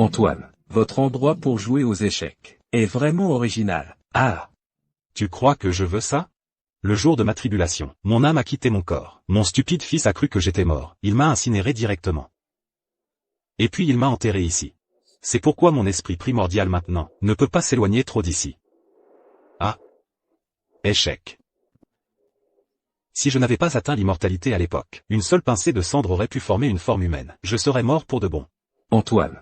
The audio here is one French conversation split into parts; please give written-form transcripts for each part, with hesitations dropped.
Antoine, votre endroit pour jouer aux échecs est vraiment original. Ah! Tu crois que je veux ça? Le jour de ma tribulation, mon âme a quitté mon corps. Mon stupide fils a cru que j'étais mort. Il m'a incinéré directement. Et puis il m'a enterré ici. C'est pourquoi mon esprit primordial maintenant ne peut pas s'éloigner trop d'ici. Ah! Échec. Si je n'avais pas atteint l'immortalité à l'époque, une seule pincée de cendre aurait pu former une forme humaine. Je serais mort pour de bon. Antoine.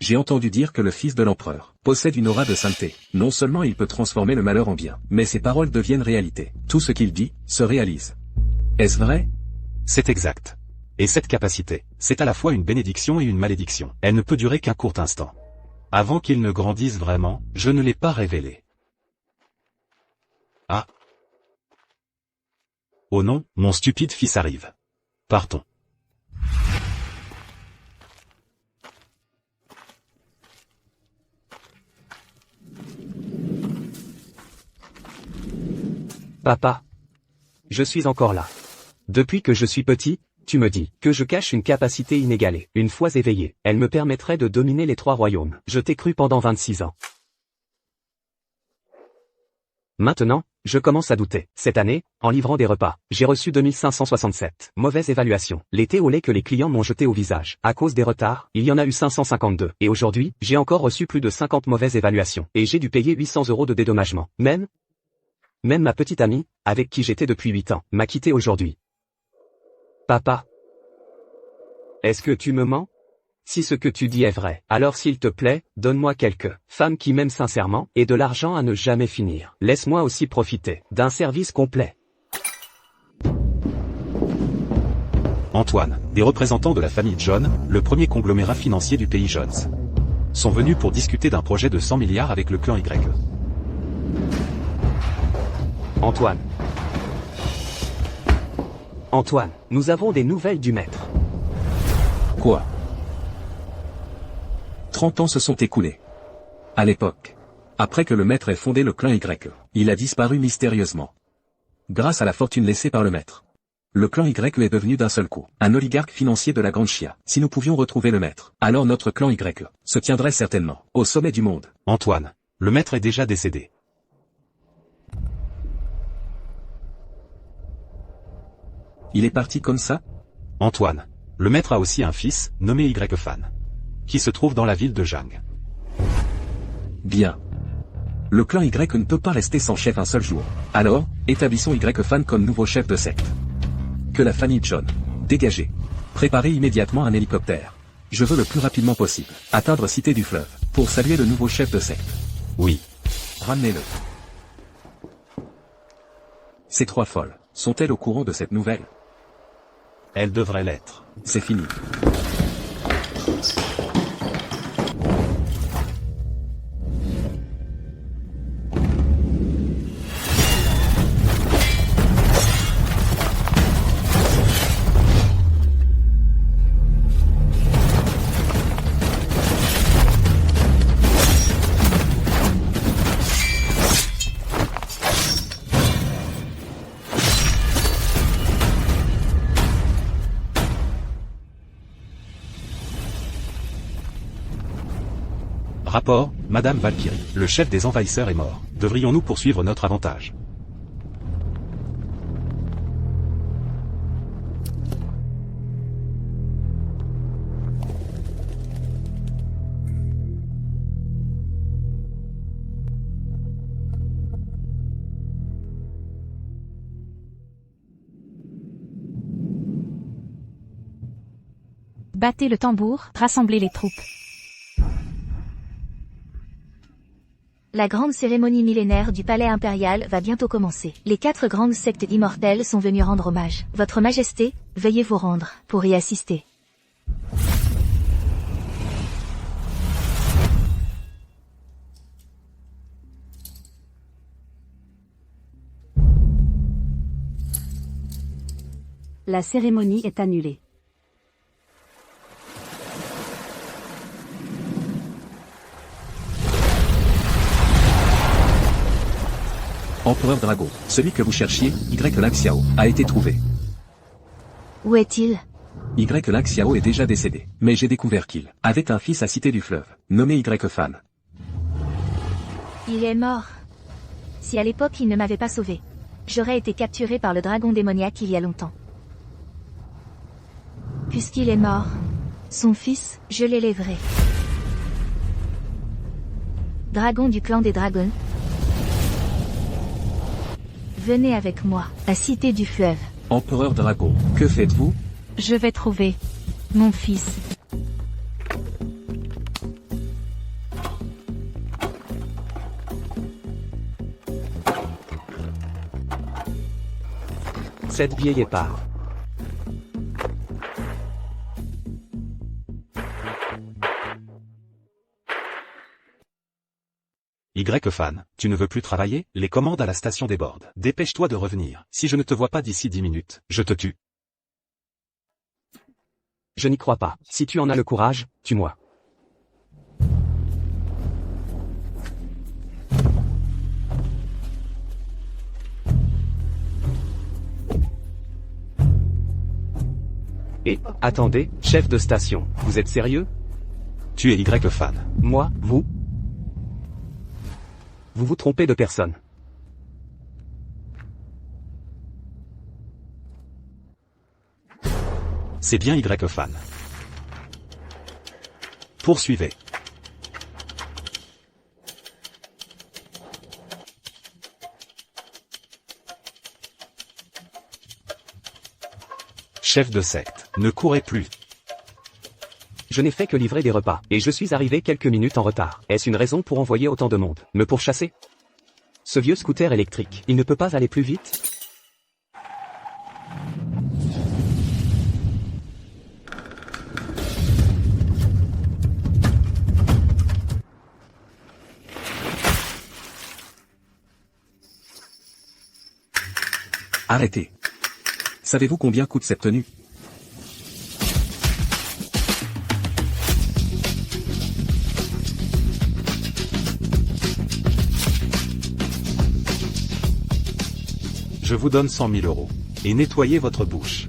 J'ai entendu dire que le fils de l'empereur possède une aura de sainteté. Non seulement il peut transformer le malheur en bien, mais ses paroles deviennent réalité. Tout ce qu'il dit se réalise. Est-ce vrai? C'est exact. Et cette capacité, c'est à la fois une bénédiction et une malédiction. Elle ne peut durer qu'un court instant. Avant qu'il ne grandisse vraiment, je ne l'ai pas révélé. Ah! Oh non, mon stupide fils arrive. Partons. Papa. Je suis encore là. Depuis que je suis petit, tu me dis que je cache une capacité inégalée. Une fois éveillée, elle me permettrait de dominer les 3 royaumes. Je t'ai cru pendant 26 ans. Maintenant, je commence à douter. Cette année, en livrant des repas, j'ai reçu 2567. Mauvaise évaluation. Les thés au lait que les clients m'ont jeté au visage. À cause des retards, il y en a eu 552. Et aujourd'hui, j'ai encore reçu plus de 50 mauvaises évaluations. Et j'ai dû payer 800 € de dédommagement. Même ma petite amie, avec qui j'étais depuis 8 ans, m'a quitté aujourd'hui. Papa. Est-ce que tu me mens? Si ce que tu dis est vrai, alors s'il te plaît, donne-moi quelques femmes qui m'aiment sincèrement, et de l'argent à ne jamais finir. Laisse-moi aussi profiter d'un service complet. Antoine, des représentants de la famille John, le premier conglomérat financier du pays Jones, sont venus pour discuter d'un projet de 100 milliards avec le clan Y. Antoine, nous avons des nouvelles du maître. Quoi? 30 ans se sont écoulés. À l'époque, après que le maître ait fondé le clan Y, il a disparu mystérieusement. Grâce à la fortune laissée par le maître, le clan Y est devenu d'un seul coup un oligarque financier de la Grande Chia. Si nous pouvions retrouver le maître, alors notre clan Y se tiendrait certainement au sommet du monde. Antoine, le maître est déjà décédé. Il est parti comme ça? Antoine, le maître a aussi un fils, nommé Y-Fan, qui se trouve dans la ville de Jang. Bien. Le clan Y ne peut pas rester sans chef un seul jour. Alors, établissons Y-Fan comme nouveau chef de secte. Que la famille John. Dégagez. Préparez immédiatement un hélicoptère. Je veux le plus rapidement possible atteindre Cité du Fleuve, pour saluer le nouveau chef de secte. Oui. Ramenez-le. Ces 3 folles, sont-elles au courant de cette nouvelle? Elle devrait l'être. C'est fini. Rapport, Madame Valkyrie, le chef des envahisseurs est mort. Devrions-nous poursuivre notre avantage? Battez le tambour, rassemblez les troupes. La grande cérémonie millénaire du palais impérial va bientôt commencer. Les 4 grandes sectes d'immortels sont venues rendre hommage. Votre Majesté, veuillez vous rendre, pour y assister. La cérémonie est annulée. Empereur Drago, celui que vous cherchiez, Y Lang Xiao, a été trouvé. Où est-il? Y Lang Xiao est déjà décédé. Mais j'ai découvert qu'il avait un fils à Cité du Fleuve, nommé Y Fan. Il est mort. Si à l'époque il ne m'avait pas sauvé, j'aurais été capturé par le dragon démoniaque il y a longtemps. Puisqu'il est mort, son fils, je l'élèverai. Dragon du clan des dragons, venez avec moi, à Cité du Fleuve. Empereur Dragon, que faites-vous? Je vais trouver mon fils. Cette vieille épave. Y-Fan, tu ne veux plus travailler? Les commandes à la station débordent. Dépêche-toi de revenir. Si je ne te vois pas d'ici 10 minutes, je te tue. Je n'y crois pas. Si tu en as le courage, tue-moi. Et, attendez, chef de station, vous êtes sérieux? Tu es Y-Fan. Moi, vous? Vous vous trompez de personne. C'est bien Y-Fan. Poursuivez. Chef de secte, ne courez plus. Je n'ai fait que livrer des repas, et je suis arrivé quelques minutes en retard. Est-ce une raison pour envoyer autant de monde? Me pourchasser? Ce vieux scooter électrique, il ne peut pas aller plus vite? Arrêtez. Savez-vous combien coûte cette tenue? Je vous donne 100 000 €. Et nettoyez votre bouche.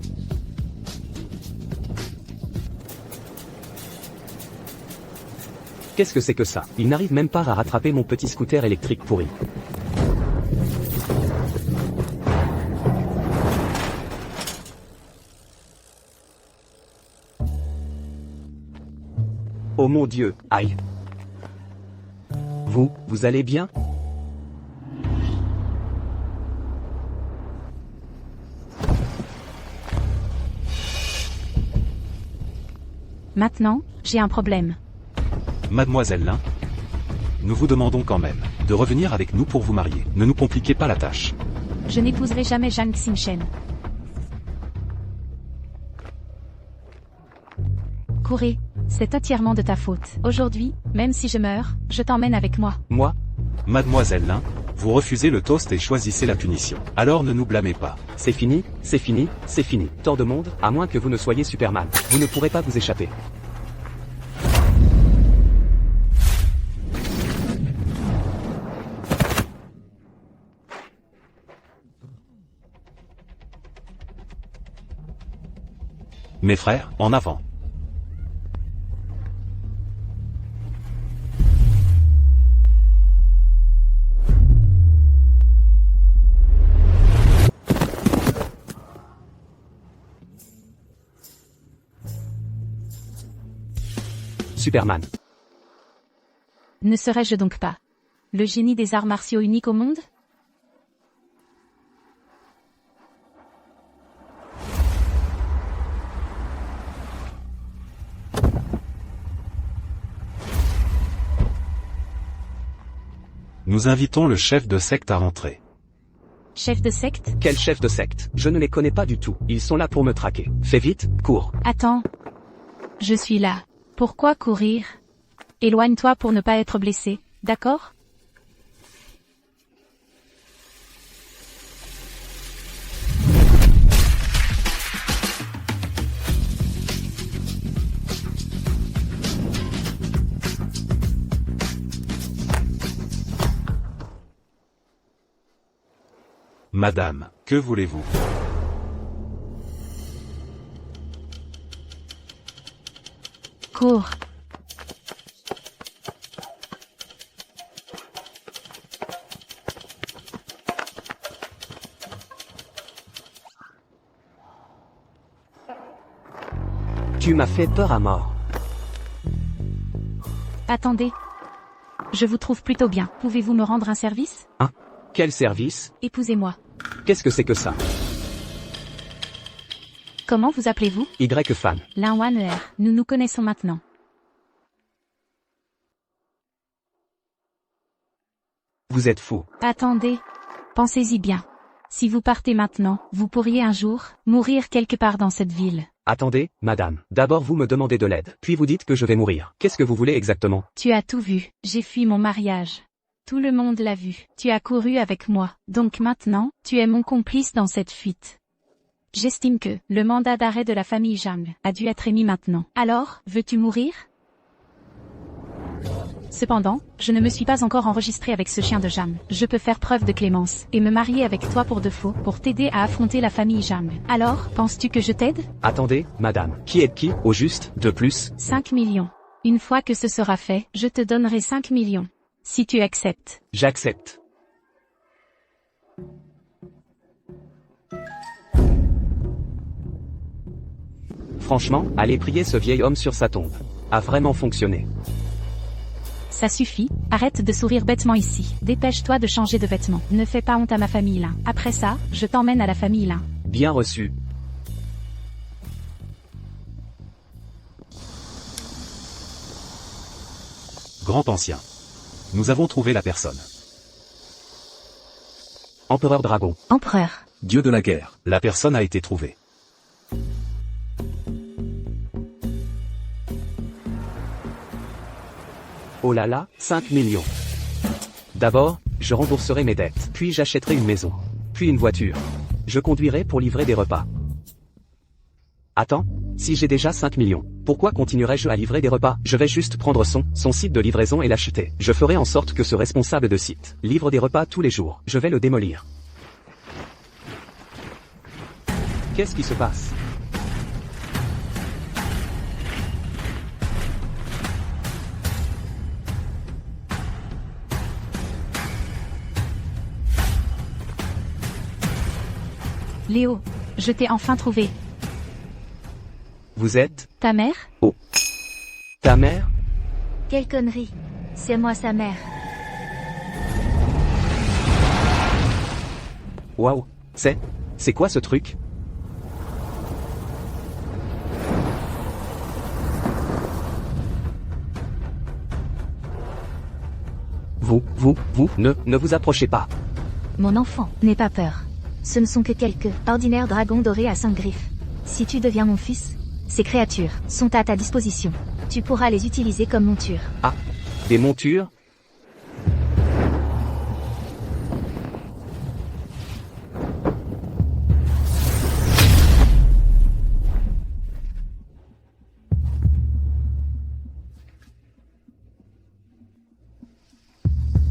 Qu'est-ce que c'est que ça? Il n'arrive même pas à rattraper mon petit scooter électrique pourri. Oh mon Dieu, aïe. Vous allez bien? Maintenant, j'ai un problème. Mademoiselle Lin, nous vous demandons quand même de revenir avec nous pour vous marier. Ne nous compliquez pas la tâche. Je n'épouserai jamais Zhang Xingchen. Courez, c'est entièrement de ta faute. Aujourd'hui, même si je meurs, je t'emmène avec moi. Moi? Mademoiselle Lin, vous refusez le toast et choisissez la punition. Alors ne nous blâmez pas. C'est fini, c'est fini, c'est fini. Tant de monde, à moins que vous ne soyez Superman. Vous ne pourrez pas vous échapper. Mes frères, en avant. Superman. Ne serais-je donc pas le génie des arts martiaux unique au monde? Nous invitons le chef de secte à rentrer. Chef de secte? Quel chef de secte? Je ne les connais pas du tout. Ils sont là pour me traquer. Fais vite, cours. Attends. Je suis là. Pourquoi courir? Éloigne-toi pour ne pas être blessé, d'accord? Madame, que voulez-vous? Cours. Tu m'as fait peur à mort. Attendez. Je vous trouve plutôt bien. Pouvez-vous me rendre un service? Quel service? Épousez-moi. Qu'est-ce que c'est que ça? Comment vous appelez-vous? Y-Fan. Linwan R. Nous nous connaissons maintenant. Vous êtes fou. Attendez. Pensez-y bien. Si vous partez maintenant, vous pourriez un jour mourir quelque part dans cette ville. Attendez, madame. D'abord vous me demandez de l'aide. Puis vous dites que je vais mourir. Qu'est-ce que vous voulez exactement? Tu as tout vu. J'ai fui mon mariage. Tout le monde l'a vu. Tu as couru avec moi. Donc maintenant, tu es mon complice dans cette fuite. J'estime que le mandat d'arrêt de la famille Jang a dû être émis maintenant. Alors, veux-tu mourir? Cependant, je ne me suis pas encore enregistré avec ce chien de Jang. Je peux faire preuve de clémence et me marier avec toi pour de faux, pour t'aider à affronter la famille Jang. Alors, penses-tu que je t'aide? Attendez, madame. Qui est qui, au juste, de plus? 5 millions. Une fois que ce sera fait, je te donnerai 5 millions. Si tu acceptes. J'accepte. Franchement, aller prier ce vieil homme sur sa tombe. A vraiment fonctionné. Ça suffit, arrête de sourire bêtement ici. Dépêche-toi de changer de vêtements. Ne fais pas honte à ma famille là. Après ça, je t'emmène à la famille là. Bien reçu. Grand ancien. Nous avons trouvé la personne. Empereur Dragon. Empereur. Dieu de la guerre. La personne a été trouvée. Oh là là, 5 millions. D'abord, je rembourserai mes dettes. Puis j'achèterai une maison. Puis une voiture. Je conduirai pour livrer des repas. Attends, si j'ai déjà 5 millions, pourquoi continuerais-je à livrer des repas? Je vais juste prendre son site de livraison et l'acheter. Je ferai en sorte que ce responsable de site livre des repas tous les jours. Je vais le démolir. Qu'est-ce qui se passe? Léo, je t'ai enfin trouvé. Vous êtes? Ta mère? Oh. Ta mère? Quelle connerie. C'est moi sa mère. Waouh. C'est quoi ce truc? Vous, ne vous approchez pas. Mon enfant, n'aie pas peur. Ce ne sont que quelques ordinaires dragons dorés à 5 griffes. Si tu deviens mon fils, ces créatures sont à ta disposition. Tu pourras les utiliser comme monture. Ah, des montures?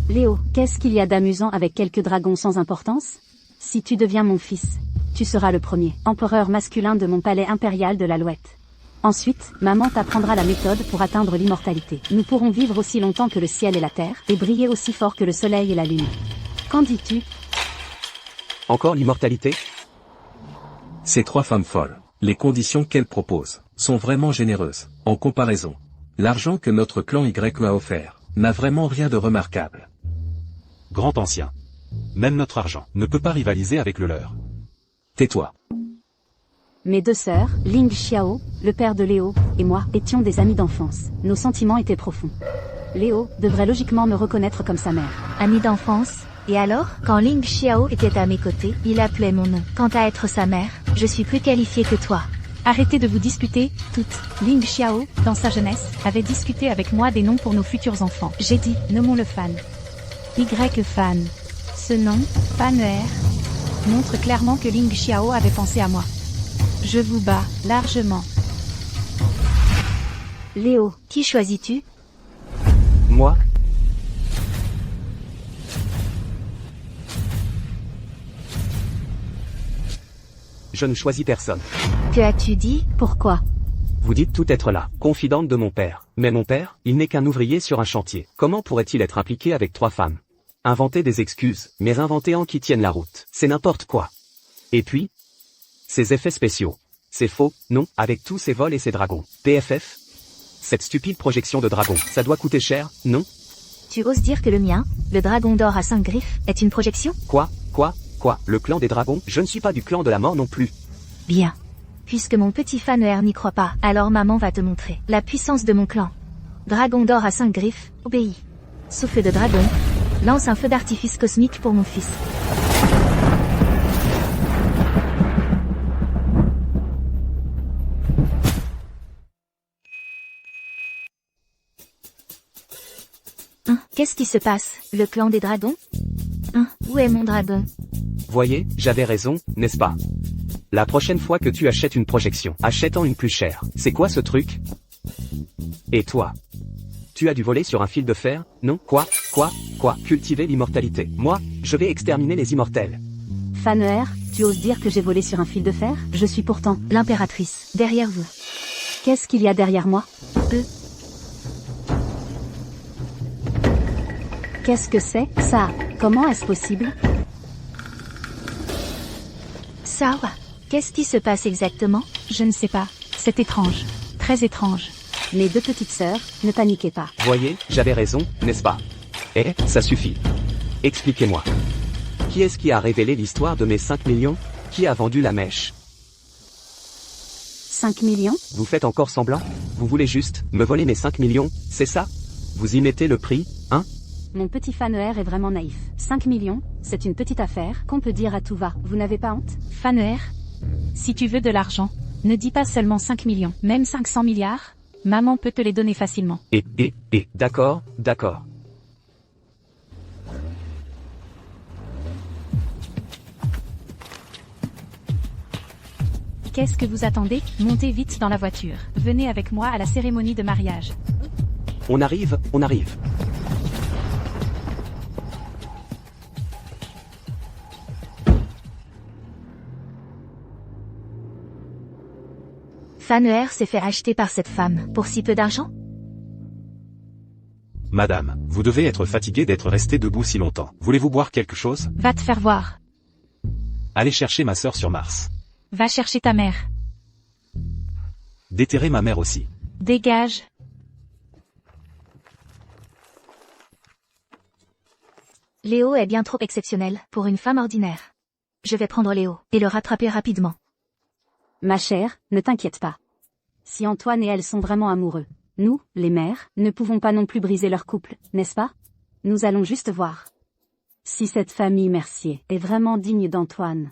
Léo, qu'est-ce qu'il y a d'amusant avec quelques dragons sans importance? Si tu deviens mon fils, tu seras le premier empereur masculin de mon palais impérial de l'Alouette. Ensuite, maman t'apprendra la méthode pour atteindre l'immortalité. Nous pourrons vivre aussi longtemps que le ciel et la terre, et briller aussi fort que le soleil et la lune. Qu'en dis-tu? Encore l'immortalité? Ces 3 femmes folles, les conditions qu'elles proposent, sont vraiment généreuses. En comparaison, l'argent que notre clan Y a offert, n'a vraiment rien de remarquable. Grand ancien. Même notre argent ne peut pas rivaliser avec le leur. Tais-toi. Mes 2 sœurs, Ling Xiao, le père de Léo, et moi, étions des amis d'enfance. Nos sentiments étaient profonds. Léo devrait logiquement me reconnaître comme sa mère. Ami d'enfance. Et alors, quand Ling Xiao était à mes côtés, il appelait mon nom. Quant à être sa mère, je suis plus qualifiée que toi. Arrêtez de vous disputer, toutes. Ling Xiao, dans sa jeunesse, avait discuté avec moi des noms pour nos futurs enfants. J'ai dit, nommons-le Fan. Y-Fan. Ce nom, Fan R, montre clairement que Ling Xiao avait pensé à moi. Je vous bats, largement. Léo, qui choisis-tu? Moi? Je ne choisis personne. Que as-tu dit? Pourquoi? Vous dites tout être là, confidente de mon père. Mais mon père, il n'est qu'un ouvrier sur un chantier. Comment pourrait-il être impliqué avec 3 femmes? Inventer des excuses, mais inventer en qui tiennent la route. C'est n'importe quoi. Et puis, ces effets spéciaux. C'est faux, non, avec tous ces vols et ces dragons. PFF? Cette stupide projection de dragon, ça doit coûter cher, non? Tu oses dire que le mien, le dragon d'or à 5 griffes, est une projection? Quoi? Le clan des dragons? Je ne suis pas du clan de la mort non plus. Bien. Puisque mon petit Fanner n'y croit pas, alors maman va te montrer la puissance de mon clan. Dragon d'or à 5 griffes, obéis. Souffle de dragon, lance un feu d'artifice cosmique pour mon fils. Qu'est-ce qui se passe? Le clan des dragons? Où est mon dragon? Voyez, j'avais raison, n'est-ce pas? La prochaine fois que tu achètes une projection, achète-en une plus chère. C'est quoi ce truc? Et toi? Tu as dû voler sur un fil de fer? Non? Quoi? Cultiver l'immortalité. Moi, je vais exterminer les immortels. Fanner, tu oses dire que j'ai volé sur un fil de fer? Je suis pourtant L'impératrice, derrière vous. Qu'est-ce qu'il y a derrière moi? Qu'est-ce que c'est, ça? Comment est-ce possible? Sawa, qu'est-ce qui se passe exactement? Je ne sais pas. C'est étrange. Très étrange. Mes 2 petites sœurs, ne paniquez pas. Voyez, j'avais raison, n'est-ce pas? Eh, ça suffit. Expliquez-moi. Qui est-ce qui a révélé l'histoire de mes 5 millions? Qui a vendu la mèche? 5 millions? Vous faites encore semblant? Vous voulez juste me voler mes 5 millions, c'est ça? Vous y mettez le prix, hein? Mon petit Fanner est vraiment naïf. 5 millions, c'est une petite affaire qu'on peut dire à tout va. Vous n'avez pas honte? Fanner, si tu veux de l'argent, ne dis pas seulement 5 millions, même 500 milliards, maman peut te les donner facilement. D'accord. Qu'est-ce que vous attendez? Montez vite dans la voiture. Venez avec moi à la cérémonie de mariage. On arrive. Fanner s'est fait acheter par cette femme, pour si peu d'argent? Madame, vous devez être fatiguée d'être restée debout si longtemps. Voulez-vous boire quelque chose? Va te faire voir. Allez chercher ma sœur sur Mars. Va chercher ta mère. Déterrer ma mère aussi. Dégage. Léo est bien trop exceptionnel pour une femme ordinaire. Je vais prendre Léo et le rattraper rapidement. Ma chère, ne t'inquiète pas. Si Antoine et elle sont vraiment amoureux, nous, les mères, ne pouvons pas non plus briser leur couple, n'est-ce pas? Nous allons juste voir. Si cette famille Mercier est vraiment digne d'Antoine.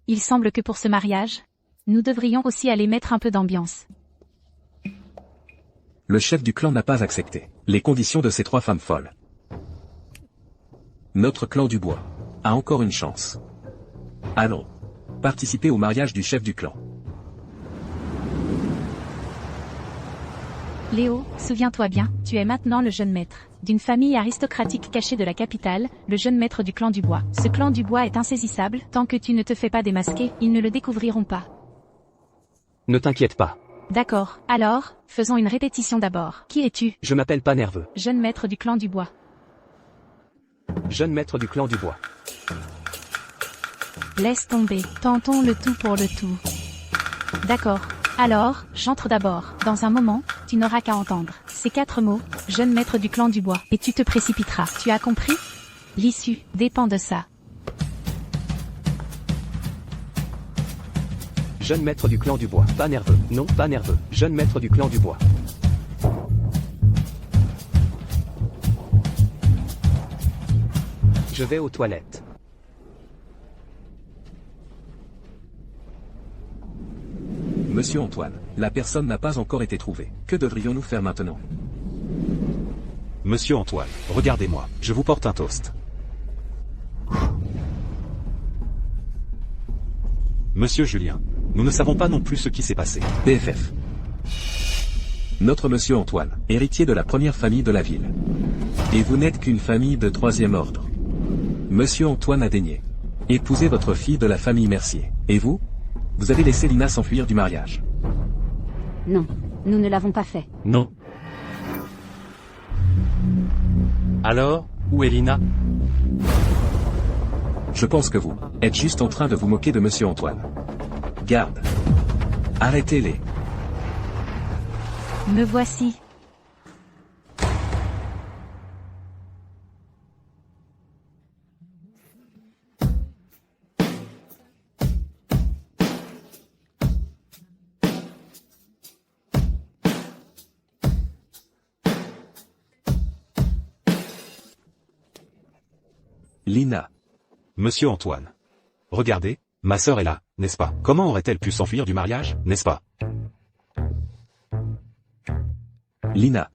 Il semble que pour ce mariage, nous devrions aussi aller mettre un peu d'ambiance. Le chef du clan n'a pas accepté les conditions de ces 3 femmes folles. Notre clan du bois a encore une chance. Allons participer au mariage du chef du clan. Léo, souviens-toi bien, tu es maintenant le jeune maître d'une famille aristocratique cachée de la capitale, le jeune maître du clan du bois. Ce clan du bois est insaisissable, tant que tu ne te fais pas démasquer, ils ne le découvriront pas. Ne t'inquiète pas. D'accord, alors, faisons une répétition d'abord. Qui es-tu? Je m'appelle pas nerveux. Jeune maître du clan du bois. Jeune maître du clan du bois. Laisse tomber, tentons le tout pour le tout. D'accord. Alors, j'entre d'abord. Dans un moment, tu n'auras qu'à entendre ces 4 mots, jeune maître du clan du bois, et tu te précipiteras. Tu as compris? L'issue dépend de ça. Jeune maître du clan du bois. Pas nerveux. Non, pas nerveux. Jeune maître du clan du bois. Je vais aux toilettes. Monsieur Antoine, la personne n'a pas encore été trouvée. Que devrions-nous faire maintenant? Monsieur Antoine, regardez-moi, je vous porte un toast. Monsieur Julien, nous ne savons pas non plus ce qui s'est passé. PFF. Notre monsieur Antoine, héritier de la première famille de la ville. Et vous n'êtes qu'une famille de 3e ordre. Monsieur Antoine a daigné épouser votre fille de la famille Mercier. Et vous? Vous avez laissé Lina s'enfuir du mariage. Non. Nous ne l'avons pas fait. Non. Alors, où est Lina? Je pense que vous êtes juste en train de vous moquer de Monsieur Antoine. Garde. Arrêtez-les. Me voici. Lina. Monsieur Antoine. Regardez, ma sœur est là, n'est-ce pas? Comment aurait-elle pu s'enfuir du mariage, n'est-ce pas? Lina.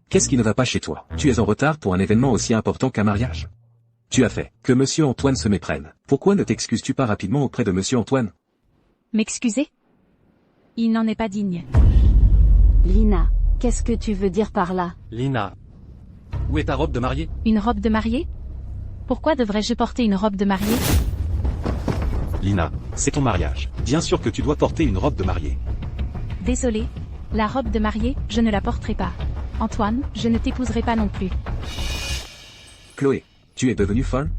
Qu'est-ce qui ne va pas chez toi? Tu es en retard pour un événement aussi important qu'un mariage. Tu as fait que Monsieur Antoine se méprenne. Pourquoi ne t'excuses-tu pas rapidement auprès de Monsieur Antoine? M'excuser? Il n'en est pas digne. Lina, qu'est-ce que tu veux dire par là? Lina. Où est ta robe de mariée? Une robe de mariée? Pourquoi devrais-je porter une robe de mariée? Lina, c'est ton mariage. Bien sûr que tu dois porter une robe de mariée. Désolée. La robe de mariée, je ne la porterai pas. Antoine, je ne t'épouserai pas non plus. Chloé, tu es devenue folle?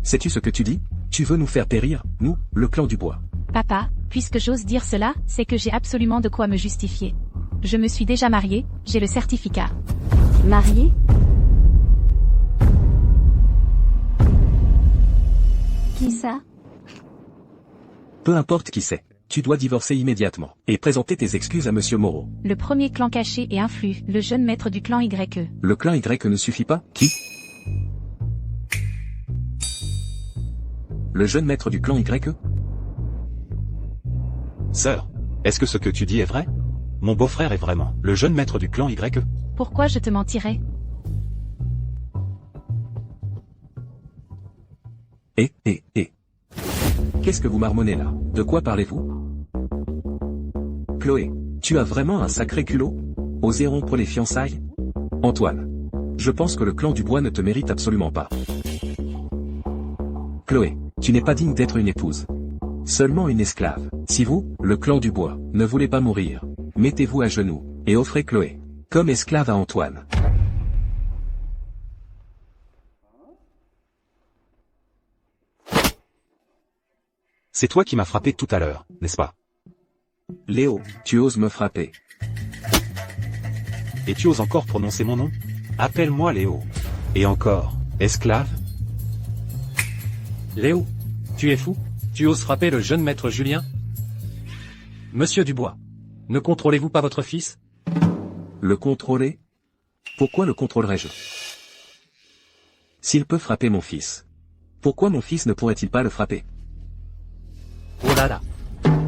Sais-tu ce que tu dis? Tu veux nous faire périr, nous, le clan du bois. Papa, puisque j'ose dire cela, c'est que j'ai absolument de quoi me justifier. Je me suis déjà mariée, j'ai le certificat. Marié? Qui ça? Peu importe qui c'est. Tu dois divorcer immédiatement et présenter tes excuses à Monsieur Moreau. Le premier clan caché et influe, le jeune maître du clan YE. Le clan Y ne suffit pas? Qui? Le jeune maître du clan YE? Sœur, est-ce que ce que tu dis est vrai? Mon beau-frère est vraiment le jeune maître du clan YE. Pourquoi je te mentirais? Qu'est-ce que vous marmonnez là? De quoi parlez-vous? Chloé, tu as vraiment un sacré culot? Oser rompre les fiançailles? Antoine, je pense que le clan du bois ne te mérite absolument pas. Chloé, tu n'es pas digne d'être une épouse. Seulement une esclave. Si vous, le clan du bois, ne voulez pas mourir, mettez-vous à genoux, et offrez Chloé comme esclave à Antoine. C'est toi qui m'as frappé tout à l'heure, n'est-ce pas? Léo, tu oses me frapper. Et tu oses encore prononcer mon nom? Appelle-moi Léo. Et encore, esclave? Léo, tu es fou? Tu oses frapper le jeune maître Julien? Monsieur Dubois, ne contrôlez-vous pas votre fils? Le contrôler? Pourquoi le contrôlerais-je? S'il peut frapper mon fils, pourquoi mon fils ne pourrait-il pas le frapper? Oh là là.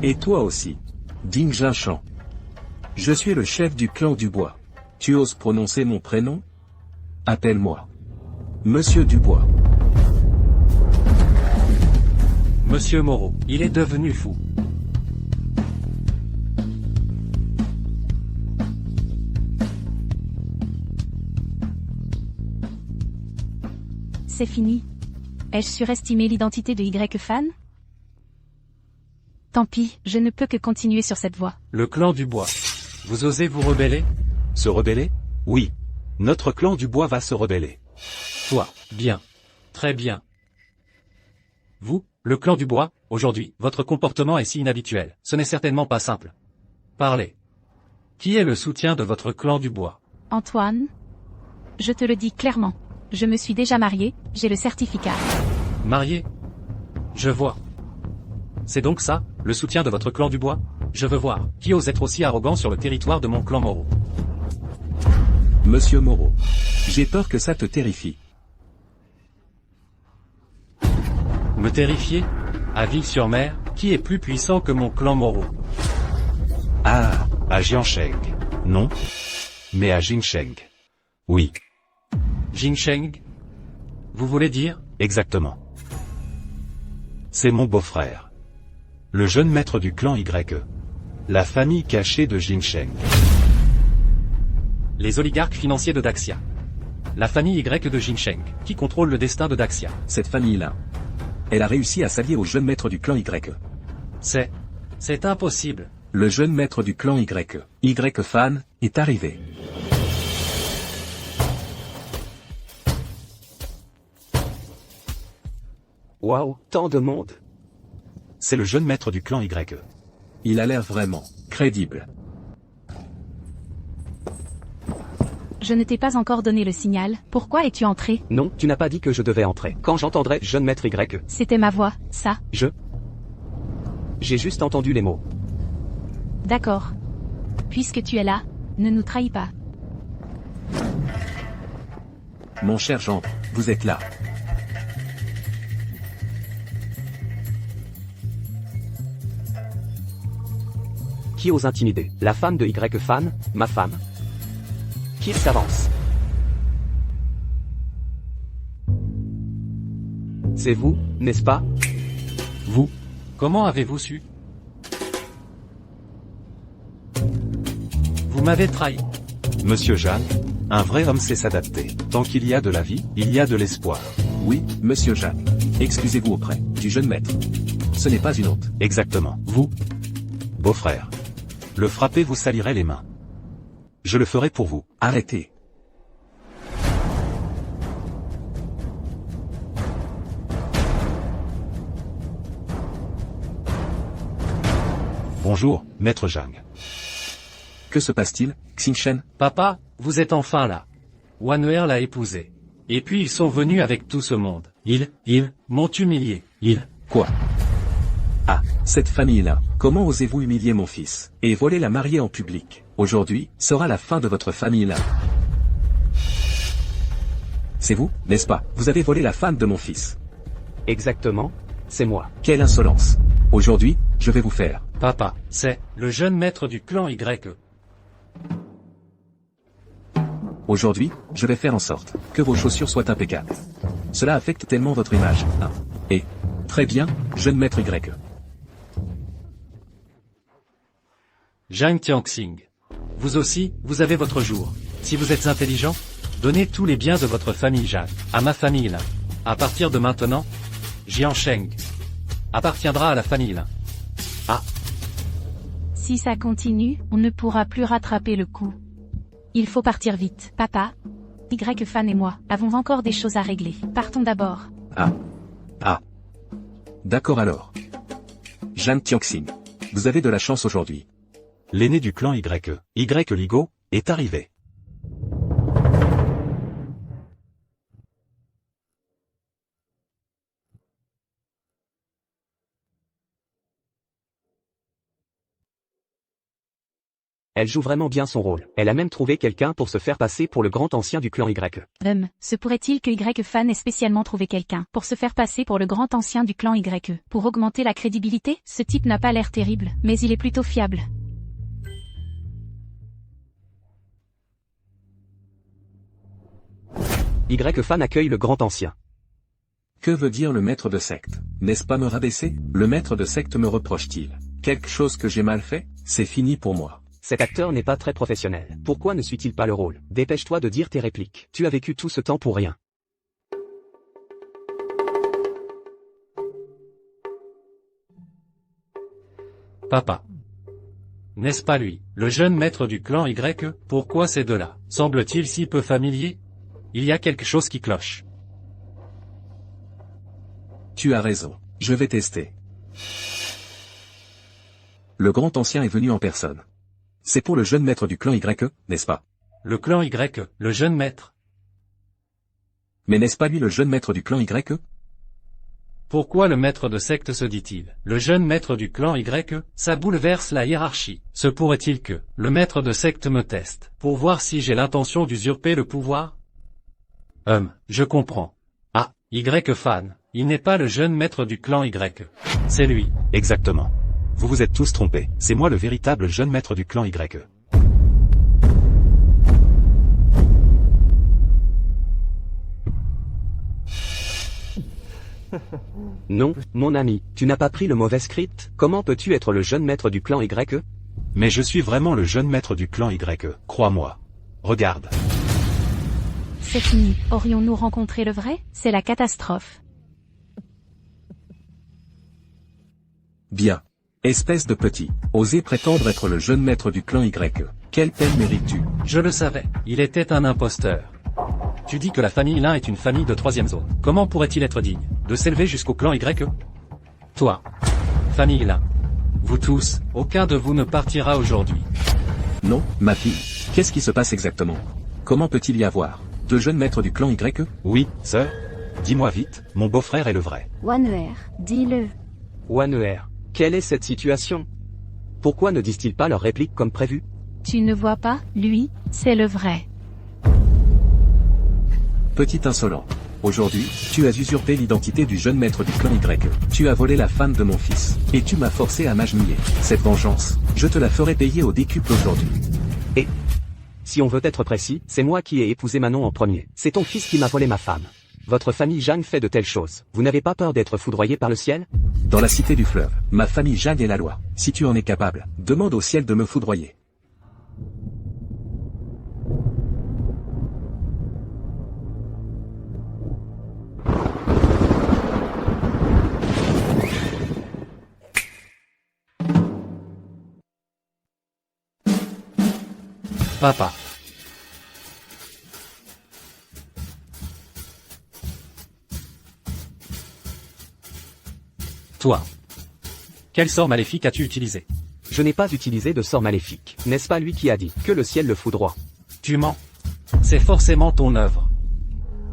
Et toi aussi, Ding Jinchan. Je suis le chef du clan du bois. Tu oses prononcer mon prénom? Appelle-moi Monsieur Dubois. Monsieur Moreau, il est devenu fou. C'est fini. Ai-je surestimé l'identité de Y-Fan? Tant pis, je ne peux que continuer sur cette voie. Le clan du bois. Vous osez vous rebeller? Se rebeller? Oui. Notre clan du bois va se rebeller. Toi, bien. Très bien. Vous, le clan du bois, aujourd'hui, votre comportement est si inhabituel. Ce n'est certainement pas simple. Parlez. Qui est le soutien de votre clan du bois? Antoine? Je te le dis clairement. Je me suis déjà mariée, j'ai le certificat. Marié? Je vois. C'est donc ça, le soutien de votre clan du bois? Je veux voir, qui ose être aussi arrogant sur le territoire de mon clan Moreau? Monsieur Moreau, j'ai peur que ça te terrifie. Me terrifier? À Ville-sur-Mer, qui est plus puissant que mon clan Moreau? Ah, à Jiansheng. Non. Mais à Jingsheng. Oui. Jingsheng? Vous voulez dire? Exactement. C'est mon beau-frère. Le jeune maître du clan YE. La famille cachée de Jingsheng. Les oligarques financiers de Daxia. La famille Y de Jingsheng, qui contrôle le destin de Daxia. Cette famille-là, elle a réussi à s'allier au jeune maître du clan YE. C'est impossible. Le jeune maître du clan Y-Fan, est arrivé. Waouh, tant de monde. C'est le jeune maître du clan Y. Il a l'air vraiment crédible. Je ne t'ai pas encore donné le signal, pourquoi es-tu entré? Non, tu n'as pas dit que je devais entrer. Quand j'entendrai jeune maître Y, C'était ma voix, ça. j'ai juste entendu les mots. D'accord. Puisque tu es là, ne nous trahis pas. Mon cher Jean, vous êtes là. Qui ose intimider? La femme de Y-Fan, ma femme. Qui s'avance? C'est vous, n'est-ce pas? Vous. Comment avez-vous su? Vous m'avez trahi. Monsieur Jeanne, un vrai homme sait s'adapter. Tant qu'il y a de la vie, il y a de l'espoir. Oui, monsieur Jacques. Excusez-vous auprès du jeune maître. Ce n'est pas une honte. Exactement. Vous, beau-frère. Le frapper vous salirait les mains. Je le ferai pour vous. Arrêtez. Bonjour, maître Zhang. Que se passe-t-il, Xingchen? Papa, vous êtes enfin là. Wanwer l'a épousée. Et puis ils sont venus avec tout ce monde. Ils m'ont humilié. Quoi? Ah, cette famille-là. Comment osez-vous humilier mon fils et voler la mariée en public? Aujourd'hui, sera la fin de votre famille-là. C'est vous, n'est-ce pas? Vous avez volé la femme de mon fils. Exactement, c'est moi. Quelle insolence. Aujourd'hui, je vais vous faire. Papa, c'est le jeune maître du clan Y. Aujourd'hui, je vais faire en sorte que vos chaussures soient impeccables. Cela affecte tellement votre image, hein. Et, très bien, jeune maître Y. Zhang Tianxing. Vous aussi, vous avez votre jour. Si vous êtes intelligent, donnez tous les biens de votre famille Zhang à ma famille Lin. À partir de maintenant, Jian Sheng appartiendra à la famille Lin. Si ça continue, on ne pourra plus rattraper le coup. Il faut partir vite. Papa, Y-Fan et moi avons encore des choses à régler. Partons d'abord. Ah. D'accord alors. Jeanne Tianxing. Vous avez de la chance aujourd'hui. L'aîné du clan Y, Ligo, est arrivé. Elle joue vraiment bien son rôle. Elle a même trouvé quelqu'un pour se faire passer pour le grand ancien du clan Y. Se pourrait-il que Y-Fan ait spécialement trouvé quelqu'un pour se faire passer pour le grand ancien du clan Y? Pour augmenter la crédibilité? Ce type n'a pas l'air terrible, mais il est plutôt fiable. Y-Fan accueille le grand ancien. Que veut dire le maître de secte? N'est-ce pas me rabaisser? Le maître de secte me reproche-t-il quelque chose que j'ai mal fait? C'est fini pour moi. Cet acteur n'est pas très professionnel. Pourquoi ne suit-il pas le rôle? Dépêche-toi de dire tes répliques. Tu as vécu tout ce temps pour rien. Papa. N'est-ce pas lui, le jeune maître du clan Y? Pourquoi ces deux-là semble-t-il si peu familiers? Il y a quelque chose qui cloche. Tu as raison. Je vais tester. Le grand ancien est venu en personne. C'est pour le jeune maître du clan Y, n'est-ce pas? Le clan Y, le jeune maître. Mais n'est-ce pas lui le jeune maître du clan Y? Pourquoi le maître de secte se dit-il? Le jeune maître du clan Y, ça bouleverse la hiérarchie. Se pourrait-il que le maître de secte me teste pour voir si j'ai l'intention d'usurper le pouvoir? Je comprends. Ah, Y-Fan, il n'est pas le jeune maître du clan Y. C'est lui. Exactement. Vous vous êtes tous trompés. C'est moi le véritable jeune maître du clan Y. Non, mon ami, tu n'as pas pris le mauvais script. Comment peux-tu être le jeune maître du clan Y? Mais je suis vraiment le jeune maître du clan Y, crois-moi. Regarde. C'est fini. Aurions-nous rencontré le vrai? C'est la catastrophe. Bien. Espèce de petit, oser prétendre être le jeune maître du clan Y. Quelle peine mérites-tu? Je le savais, il était un imposteur. Tu dis que la famille Lin est une famille de 3e zone. Comment pourrait-il être digne de s'élever jusqu'au clan Y? Toi, famille Lin. Vous tous, aucun de vous ne partira aujourd'hui. Non, ma fille. Qu'est-ce qui se passe exactement? Comment peut-il y avoir de jeunes maîtres du clan Y? Oui, sœur. Dis-moi vite, mon beau-frère est le vrai. Waner, dis-le. Waner, quelle est cette situation? Pourquoi ne disent-ils pas leur réplique comme prévu? Tu ne vois pas, lui, c'est le vrai. Petit insolent. Aujourd'hui, tu as usurpé l'identité du jeune maître du clan Y. Tu as volé la femme de mon fils. Et tu m'as forcé à m'agenouiller. Cette vengeance, je te la ferai payer au décuple aujourd'hui. Et, si on veut être précis, c'est moi qui ai épousé Manon en premier. C'est ton fils qui m'a volé ma femme. Votre famille Jeanne fait de telles choses. Vous n'avez pas peur d'être foudroyé par le ciel? Dans la cité du fleuve, ma famille Jeanne est la loi. Si tu en es capable, demande au ciel de me foudroyer. Papa. Toi. Quel sort maléfique as-tu utilisé? Je n'ai pas utilisé de sort maléfique. N'est-ce pas lui qui a dit que le ciel le foudroie? Tu mens. C'est forcément ton œuvre.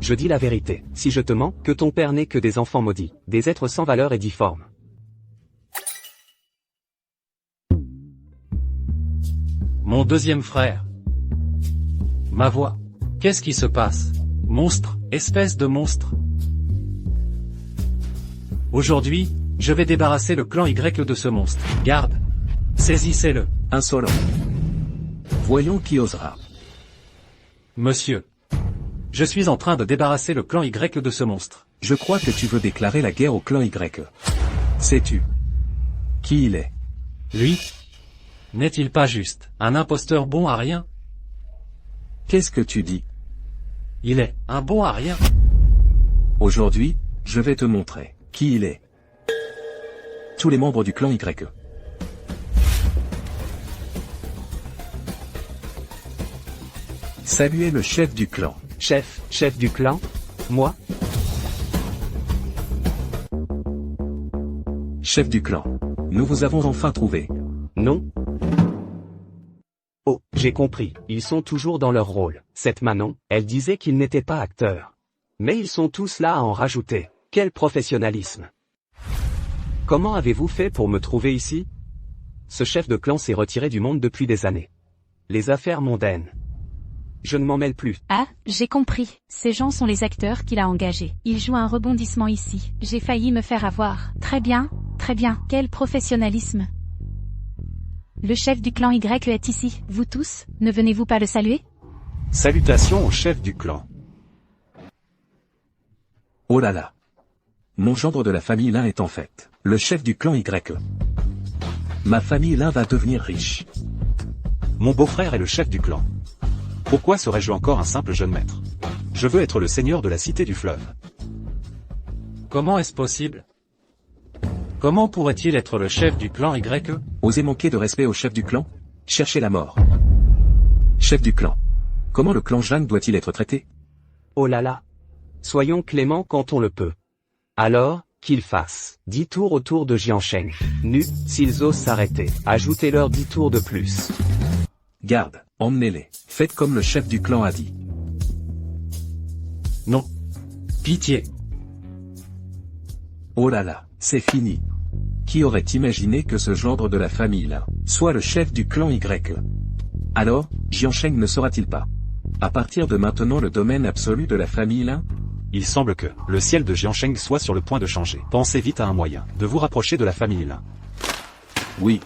Je dis la vérité. Si je te mens, que ton père n'est que des enfants maudits, des êtres sans valeur et difformes. Mon deuxième frère. Ma voix. Qu'est-ce qui se passe? Monstre, espèce de monstre. Aujourd'hui, je vais débarrasser le clan Y de ce monstre. Garde. Saisissez-le. Insolent. Voyons qui osera. Monsieur. Je suis en train de débarrasser le clan Y de ce monstre. Je crois que tu veux déclarer la guerre au clan Y. Sais-tu qui il est? Lui? N'est-il pas juste un imposteur bon à rien? Qu'est-ce que tu dis? Il est un bon à rien. Aujourd'hui, je vais te montrer qui il est. Tous les membres du clan Y. Saluez le chef du clan. Chef du clan? Moi? Chef du clan. Nous vous avons enfin trouvé. Non? Oh, j'ai compris, ils sont toujours dans leur rôle. Cette Manon, elle disait qu'ils n'étaient pas acteurs. Mais ils sont tous là à en rajouter. Quel professionnalisme! Comment avez-vous fait pour me trouver ici? Ce chef de clan s'est retiré du monde depuis des années. Les affaires mondaines. Je ne m'en mêle plus. Ah, j'ai compris. Ces gens sont les acteurs qu'il a engagés. Ils jouent un rebondissement ici. J'ai failli me faire avoir. Très bien, très bien. Quel professionnalisme. Le chef du clan Y est ici. Vous tous, ne venez-vous pas le saluer? Salutations au chef du clan. Oh là là. Mon gendre de la famille Lin est en fait le chef du clan Y. Ma famille Lin va devenir riche. Mon beau-frère est le chef du clan. Pourquoi serais-je encore un simple jeune maître? Je veux être le seigneur de la cité du fleuve. Comment est-ce possible? Comment pourrait-il être le chef du clan Y? Osez manquer de respect au chef du clan? Cherchez la mort. Chef du clan. Comment le clan Jeanne doit-il être traité? Oh là là. Soyons cléments quand on le peut. Alors, qu'ils fassent 10 tours autour de Jiansheng. Nu, s'ils osent s'arrêter, ajoutez-leur 10 tours de plus. Garde, emmenez-les. Faites comme le chef du clan a dit. Non. Pitié. Oh là là, c'est fini. Qui aurait imaginé que ce gendre de la famille là soit le chef du clan Y? Alors, Jiansheng ne sera-t-il pas à partir de maintenant le domaine absolu de la famille Lin? Il semble que le ciel de Jiansheng soit sur le point de changer. Pensez vite à un moyen de vous rapprocher de la famille Lin. Oui.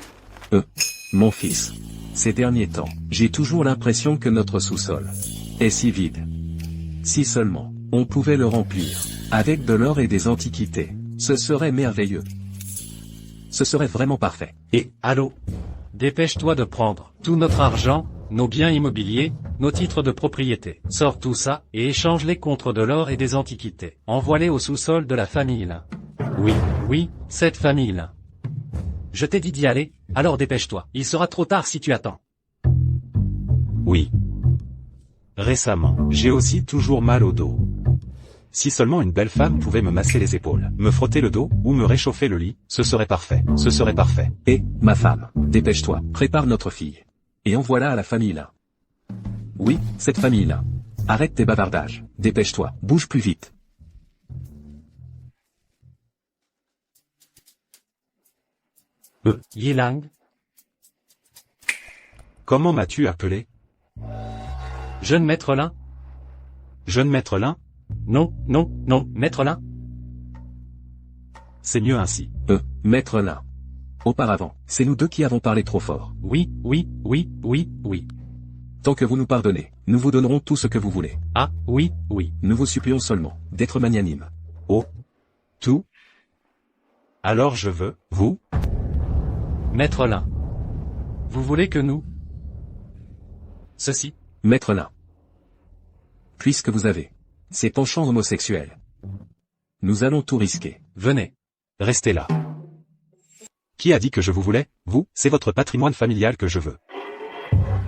Mon fils. Ces derniers temps, j'ai toujours l'impression que notre sous-sol est si vide. Si seulement, on pouvait le remplir avec de l'or et des antiquités, ce serait merveilleux. Ce serait vraiment parfait. Et, allô? Dépêche-toi de prendre tout notre argent, nos biens immobiliers, nos titres de propriété. Sors tout ça, et échange-les contre de l'or et des antiquités. Envoie-les au sous-sol de la famille Lin. Oui, cette famille Lin. Je t'ai dit d'y aller, alors dépêche-toi. Il sera trop tard si tu attends. Oui. Récemment, j'ai aussi toujours mal au dos. Si seulement une belle femme pouvait me masser les épaules, me frotter le dos, ou me réchauffer le lit, ce serait parfait. Ce serait parfait. Et, ma femme, dépêche-toi, prépare notre fille. Et envoie-la à la famille là. Oui, cette famille là. Arrête tes bavardages, dépêche-toi, bouge plus vite. Yilang, Comment m'as-tu appelé? jeune maître Lin? Jeune maître Lin? Non, non, non, maître Lin? C'est mieux ainsi. Maître là. Auparavant, c'est nous deux qui avons parlé trop fort. Oui, oui, oui, oui, oui. Tant que vous nous pardonnez, nous vous donnerons tout ce que vous voulez. Ah, oui, oui. Nous vous supplions seulement, d'être magnanime. Oh. Tout? Alors je veux, vous? Maître Lin. Vous voulez que nous... Ceci. Maître là. Puisque vous avez ces penchants homosexuels, nous allons tout risquer. Venez. Restez là. Qui a dit que je vous voulais? Vous, c'est votre patrimoine familial que je veux.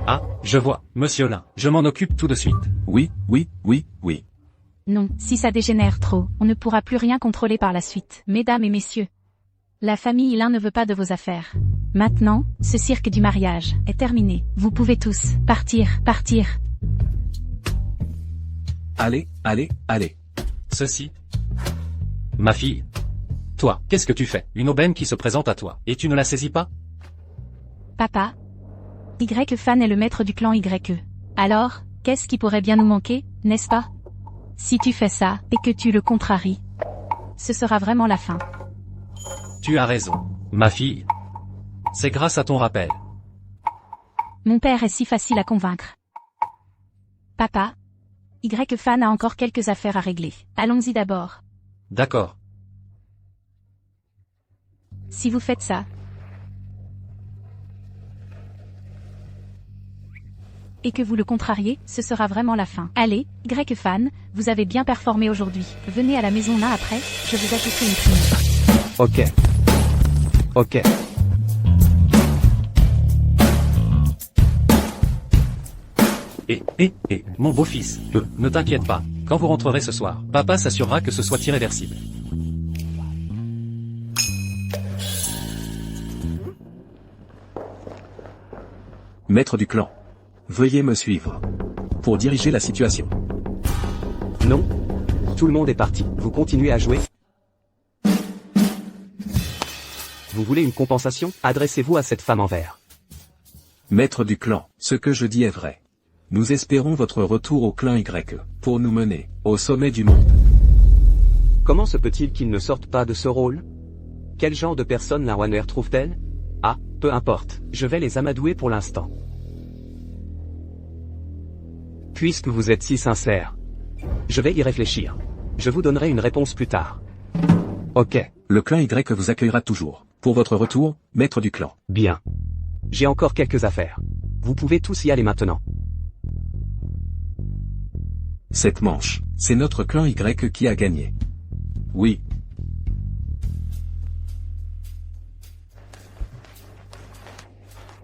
Ah, je vois, monsieur Lin. Je m'en occupe tout de suite. Oui, oui, oui, oui. Non, si ça dégénère trop, on ne pourra plus rien contrôler par la suite. Mesdames et messieurs, la famille Lin ne veut pas de vos affaires. Maintenant, ce cirque du mariage est terminé. Vous pouvez tous partir, partir. Allez, allez, allez. Ceci. Ma fille. Toi, qu'est-ce que tu fais? Une aubaine qui se présente à toi, et tu ne la saisis pas? Papa, Y-Fan est le maître du clan YE. Alors, qu'est-ce qui pourrait bien nous manquer, n'est-ce pas? Si tu fais ça, et que tu le contraries, ce sera vraiment la fin. Tu as raison. Ma fille. C'est grâce à ton rappel. Mon père est si facile à convaincre. Papa, Y-Fan a encore quelques affaires à régler. Allons-y d'abord. D'accord. Si vous faites ça, et que vous le contrariez, ce sera vraiment la fin. Allez, Y-Fan, vous avez bien performé aujourd'hui. Venez à la maison là après, je vous ajouterai une prime. Ok. Ok. Mon beau-fils, ne t'inquiète pas. Quand vous rentrerez ce soir, papa s'assurera que ce soit irréversible. Maître du clan. Veuillez me suivre. Pour diriger la situation. Non. Tout le monde est parti. Vous continuez à jouer? Vous voulez une compensation? Adressez-vous à cette femme en vert. Maître du clan, ce que je dis est vrai. Nous espérons votre retour au clan Y, pour nous mener, au sommet du monde. Comment se peut-il qu'il ne sorte pas de ce rôle? Quel genre de personne la Wanner trouve-t-elle? Ah, peu importe, je vais les amadouer pour l'instant. Puisque vous êtes si sincère, je vais y réfléchir. Je vous donnerai une réponse plus tard. Ok, Le clan Y vous accueillera toujours. Pour votre retour, maître du clan. bien. J'ai encore quelques affaires. Vous pouvez tous y aller maintenant. Cette manche, c'est notre clan Y qui a gagné. Oui.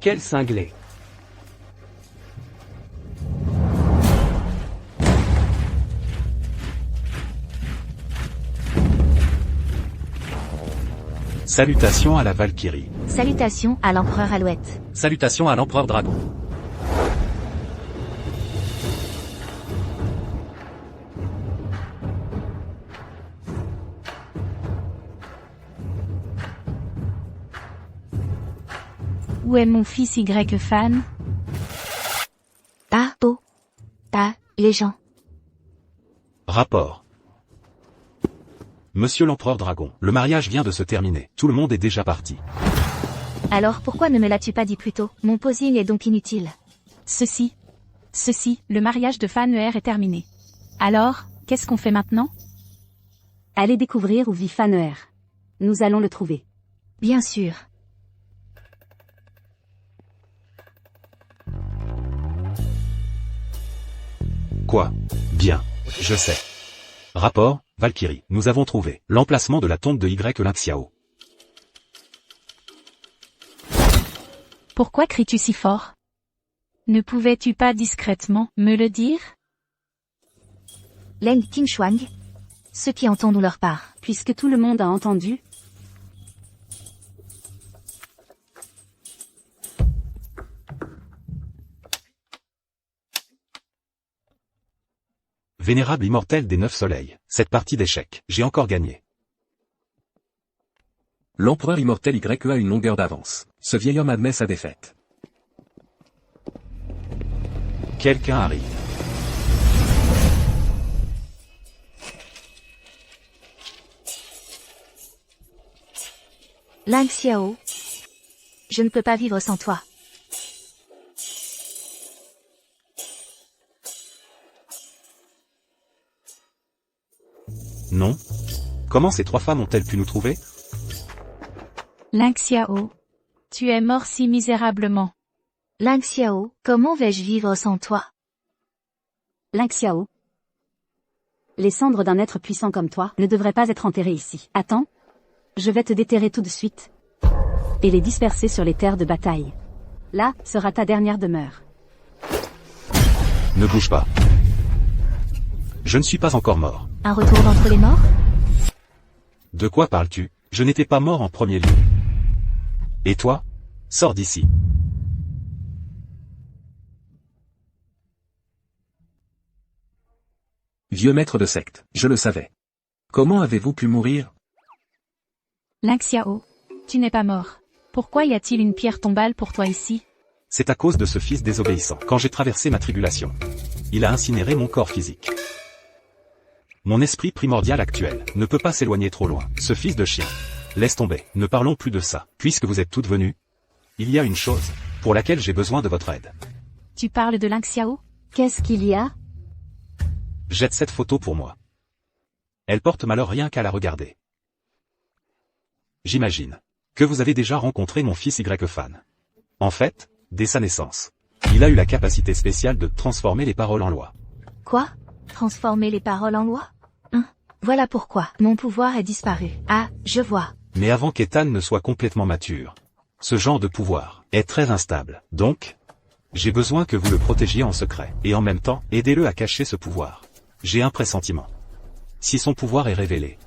Quel cinglé. Salutations à la Valkyrie. Salutations à l'empereur Alouette. Salutations à l'empereur Dragon. Où est mon fils Y-Fan? Ta, beau. Ta, les gens. Rapport. Monsieur l'empereur Dragon, le mariage vient de se terminer. Tout le monde est déjà parti. Alors pourquoi ne me l'as-tu pas dit plus tôt? Mon posing est donc inutile. Ceci, le mariage de Fan est terminé. Alors, qu'est-ce qu'on fait maintenant? Allez découvrir où vit Faner. Nous allons le trouver. Bien sûr. Quoi? Bien. Je sais. Rapport, Valkyrie. Nous avons trouvé l'emplacement de la tombe de Y Lin Xiao. Pourquoi cries-tu si fort? Ne pouvais-tu pas discrètement me le dire? Leng Qingshuang. Ceux qui entendent leur part. Puisque tout le monde a entendu, Vénérable immortel des 9 soleils, cette partie d'échecs, j'ai encore gagné. L'empereur immortel Y a une longueur d'avance. Ce vieil homme admet sa défaite. Quelqu'un arrive. Lang Xiao. Je ne peux pas vivre sans toi. Non. Comment ces 3 femmes ont-elles pu nous trouver? Lang Xiao. Tu es mort si misérablement. Lang Xiao, comment vais-je vivre sans toi? Lang Xiao. Les cendres d'un être puissant comme toi ne devraient pas être enterrées ici. Attends. Je vais te déterrer tout de suite. Et les disperser sur les terres de bataille. Là sera ta dernière demeure. Ne bouge pas. Je ne suis pas encore mort. Un retour d'entre les morts? De quoi parles-tu? Je n'étais pas mort en premier lieu. Et toi? Sors d'ici. Vieux maître de secte, je le savais. Comment avez-vous pu mourir? Lang Xiao. Tu n'es pas mort. Pourquoi y a-t-il une pierre tombale pour toi ici? C'est à cause de ce fils désobéissant. Quand j'ai traversé ma tribulation, il a incinéré mon corps physique. Mon esprit primordial actuel ne peut pas s'éloigner trop loin. Ce fils de chien. Laisse tomber, ne parlons plus de ça. Puisque vous êtes toutes venues, il y a une chose pour laquelle j'ai besoin de votre aide. Tu parles de Lang Xiao? Qu'est-ce qu'il y a? Jette cette photo pour moi. Elle porte malheur rien qu'à la regarder. J'imagine que vous avez déjà rencontré mon fils Y-Fan. En fait, dès sa naissance, il a eu la capacité spéciale de transformer les paroles en loi. Quoi? Transformer les paroles en loi? Voilà pourquoi mon pouvoir est disparu. Ah, je vois. Mais avant qu'Ethan ne soit complètement mature, ce genre de pouvoir est très instable. Donc, j'ai besoin que vous le protégiez en secret, et en même temps, aidez-le à cacher ce pouvoir. J'ai un pressentiment. Si son pouvoir est révélé,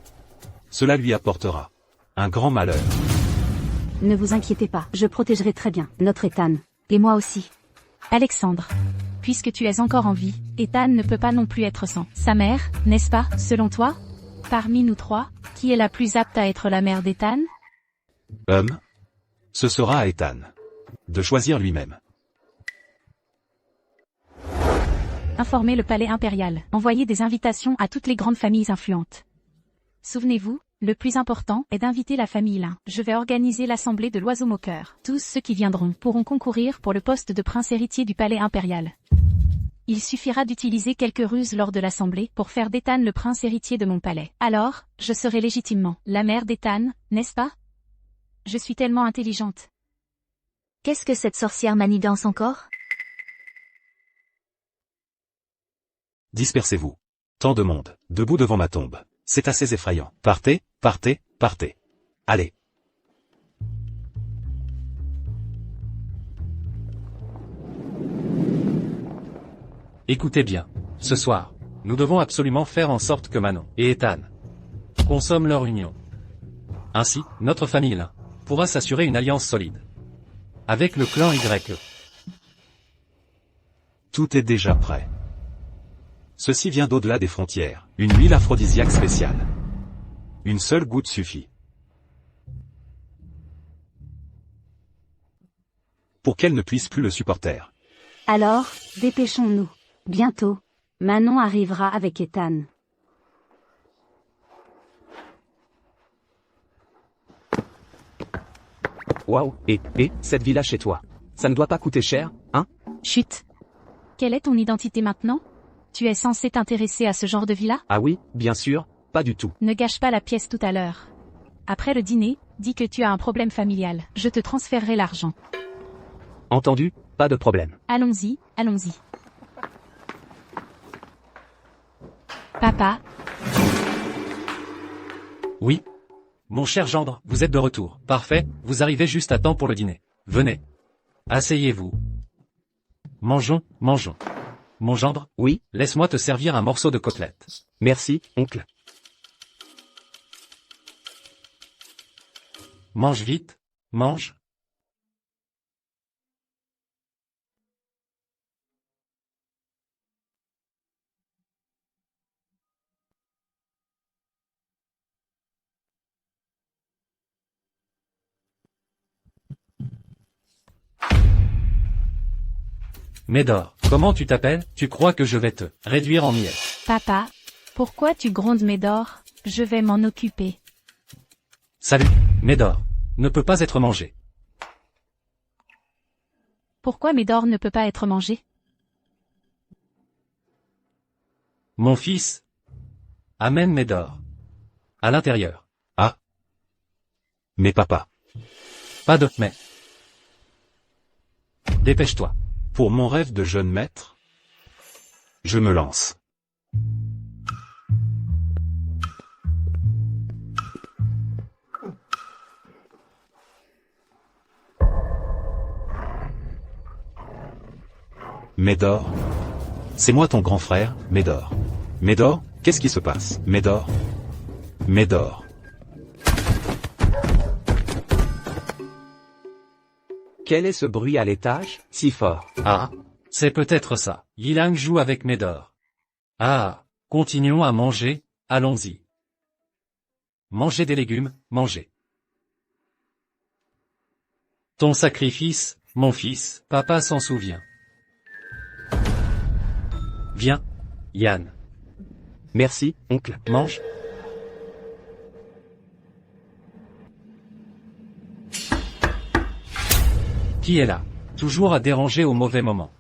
cela lui apportera un grand malheur. Ne vous inquiétez pas, je protégerai très bien notre Ethan. Et moi aussi. Alexandre. Puisque tu es encore en vie, Ethan ne peut pas non plus être sans sa mère, n'est-ce pas, selon toi? Parmi nous 3, qui est la plus apte à être la mère d'Ethan? Ce sera à Ethan de choisir lui-même. Informer le palais impérial. Envoyer des invitations à toutes les grandes familles influentes. Souvenez-vous, le plus important est d'inviter la famille Lin. Je vais organiser l'assemblée de l'oiseau moqueur. Tous ceux qui viendront pourront concourir pour le poste de prince héritier du palais impérial. Il suffira d'utiliser quelques ruses lors de l'assemblée pour faire d'Ethan le prince héritier de mon palais. Alors, je serai légitimement la mère d'Ethan, n'est-ce pas? Je suis tellement intelligente. Qu'est-ce que cette sorcière manigance encore? Dispersez-vous. Tant de monde, debout devant ma tombe. C'est assez effrayant. Partez, partez, partez. Allez. Écoutez bien. Ce soir, nous devons absolument faire en sorte que Manon et Ethan consomment leur union. Ainsi, notre famille Lin pourra s'assurer une alliance solide avec le clan Y. Tout est déjà prêt. Ceci vient d'au-delà des frontières. Une huile aphrodisiaque spéciale. Une seule goutte suffit. Pour qu'elle ne puisse plus le supporter. Alors, dépêchons-nous. Bientôt, Manon arrivera avec Ethan. Waouh, et cette villa chez toi, ça ne doit pas coûter cher, hein? Chut. Quelle est ton identité maintenant? Tu es censé t'intéresser à ce genre de villa? Ah oui, bien sûr, pas du tout. Ne gâche pas la pièce tout à l'heure. Après le dîner, dis que tu as un problème familial. Je te transférerai l'argent. Entendu, pas de problème. Allons-y, allons-y. Papa, Oui. Mon cher gendre, vous êtes de retour. Parfait, vous arrivez juste à temps pour le dîner. Venez. Asseyez-vous. Mangeons, mangeons. Mon gendre, Oui, laisse-moi te servir un morceau de côtelette. merci, oncle. Mange vite, mange. Médor, comment tu t'appelles? Tu crois que je vais te réduire en miettes? Papa, pourquoi tu grondes Médor? Je vais m'en occuper. Salut, Médor, ne peut pas être mangé. Pourquoi Médor ne peut pas être mangé? Mon fils, amène Médor. À l'intérieur. Mais papa, Pas de mais. Dépêche-toi. pour mon rêve de jeune maître, je me lance. Médor, c'est moi ton grand frère, Médor. Médor, qu'est-ce qui se passe? Médor. Médor. Quel est ce bruit à l'étage, si fort? Ah, c'est peut-être ça. Yilang joue avec Médor. Ah, continuons à manger, allons-y. Mangez des légumes, mangez. Ton sacrifice, mon fils, papa s'en souvient. Viens, Yann, Merci, oncle. mange. Qui est là? Toujours à déranger au mauvais moment.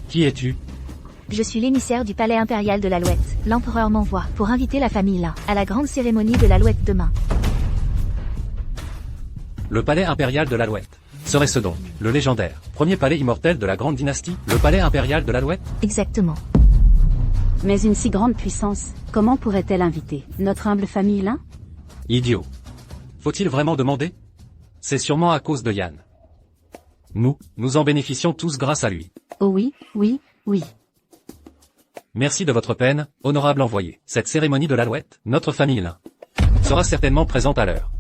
Qui es-tu? Je suis l'émissaire du palais impérial de l'Alouette. L'empereur m'envoie pour inviter la famille Lin à la grande cérémonie de l'Alouette demain. Le palais impérial de l'Alouette. Serait-ce donc le légendaire premier palais immortel de la grande dynastie, le palais impérial de l'Alouette? Exactement. Mais une si grande puissance, comment pourrait-elle inviter notre humble famille Lin? Idiot. Faut-il vraiment demander? C'est sûrement à cause de Yann. Nous en bénéficions tous grâce à lui. Oh oui, oui, oui. Merci de votre peine, honorable envoyé. Cette cérémonie de l'Alouette, notre famille Lin, sera certainement présente à l'heure.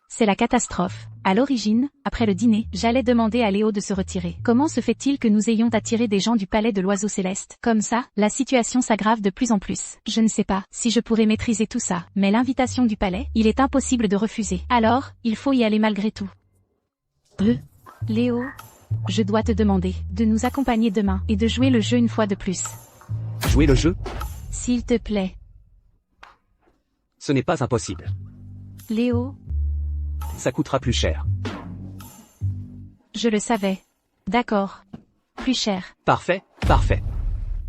C'est la catastrophe. À l'origine, après le dîner, j'allais demander à Léo de se retirer. Comment se fait-il que nous ayons attiré des gens du palais de l'oiseau céleste? Comme ça, la situation s'aggrave de plus en plus. Je ne sais pas si je pourrais maîtriser tout ça, mais l'invitation du palais, il est impossible de refuser. Alors, il faut y aller malgré tout. Léo, je dois te demander de nous accompagner demain et de jouer le jeu une fois de plus. Jouer le jeu? S'il te plaît. Ce n'est pas impossible. Léo, Ça coûtera plus cher. je le savais. D'accord. Plus cher. Parfait, parfait.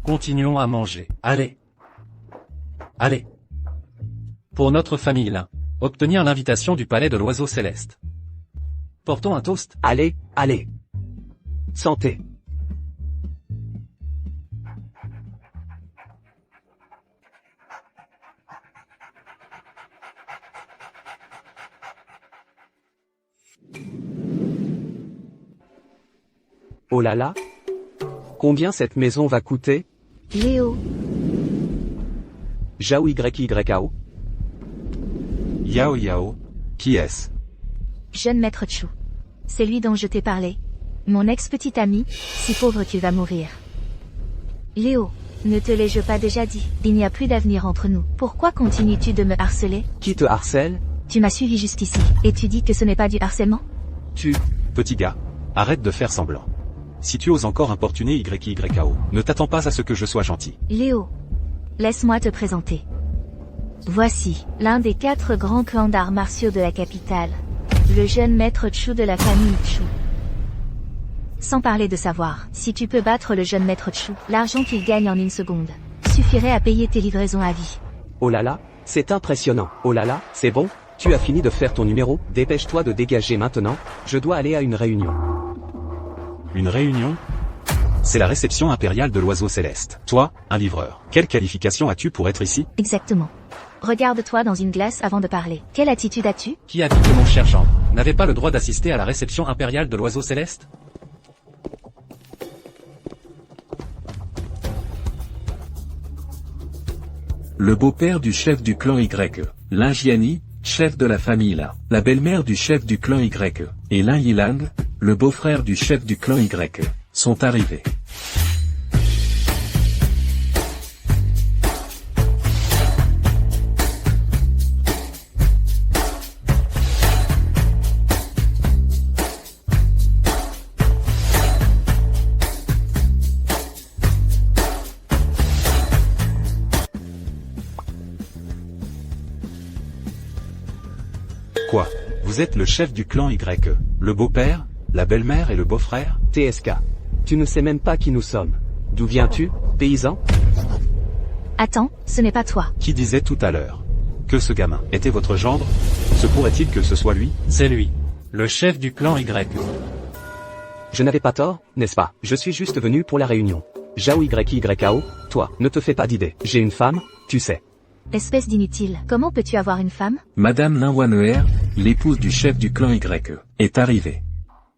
Continuons à manger. Allez. Allez. Pour notre famille Lin, obtenir l'invitation du palais de l'oiseau céleste. Portons un toast. Allez, allez. Santé. Oh là là. Combien cette maison va coûter? Léo, Jao YYAO. Yao Yao, qui est-ce? jeune maître Chou. C'est lui dont je t'ai parlé. Mon ex-petit ami, si pauvre qu'il va mourir. Léo, ne te l'ai-je pas déjà dit? Il n'y a plus d'avenir entre nous. Pourquoi continues-tu de me harceler? Qui te harcèle? Tu m'as suivi jusqu'ici, et tu dis que ce n'est pas du harcèlement? Petit gars, arrête de faire semblant. Si tu oses encore importuner YYAO, ne t'attends pas à ce que je sois gentil. Léo, laisse-moi te présenter. Voici, l'un des 4 grands clans d'arts martiaux de la capitale. Le jeune maître Chou de la famille Chou. Sans parler de savoir, si tu peux battre le jeune maître Chou, l'argent qu'il gagne en une seconde suffirait à payer tes livraisons à vie. Oh là là, c'est impressionnant. Oh là là, c'est bon? Tu as fini de faire ton numéro? Dépêche-toi de dégager maintenant, je dois aller à une réunion. Une réunion? C'est la réception impériale de l'oiseau céleste. Toi, un livreur. Quelle qualification as-tu pour être ici? Exactement. Regarde-toi dans une glace avant de parler. Quelle attitude as-tu? Qui a dit que mon cher Jean n'avait pas le droit d'assister à la réception impériale de l'oiseau céleste? Le beau-père du chef du clan Y, Lingiani, chef de la famille La. La belle-mère du chef du clan Y, et Lin Yilang, le beau-frère du chef du clan Y, sont arrivés. Quoi? Vous êtes le chef du clan Y, le beau-père, la belle-mère et le beau-frère? TSK. Tu ne sais même pas qui nous sommes. D'où viens-tu, paysan? Attends, ce n'est pas toi. Qui disait tout à l'heure que ce gamin était votre gendre? Se pourrait-il que ce soit lui? C'est lui. Le chef du clan Y. Je n'avais pas tort, n'est-ce pas? Je suis juste venu pour la réunion. Jao YYAO, toi, ne te fais pas d'idée. J'ai une femme, tu sais. Espèce d'inutile. Comment peux-tu avoir une femme? Madame Lin Waner, l'épouse du chef du clan Y, est arrivée.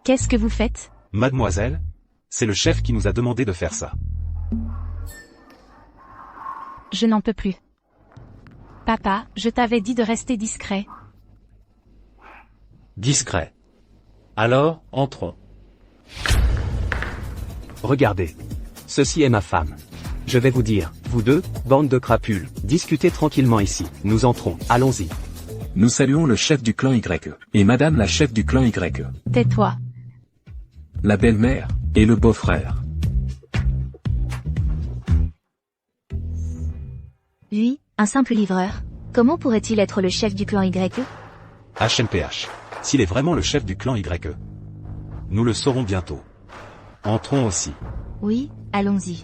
Qu'est-ce que vous faites? Mademoiselle, c'est le chef qui nous a demandé de faire ça. Je n'en peux plus. Papa, je t'avais dit de rester discret. Discret. Alors, entrons. Regardez. Ceci est ma femme. Je vais vous dire, vous deux, bande de crapules, discutez tranquillement ici. Nous entrons, allons-y. Nous saluons le chef du clan Y, et madame la chef du clan Y, Tais-toi. la belle-mère, et le beau-frère. Lui, un simple livreur. Comment pourrait-il être le chef du clan Y? HMPH. S'il est vraiment le chef du clan Y. Nous le saurons bientôt. Entrons aussi. Oui, allons-y.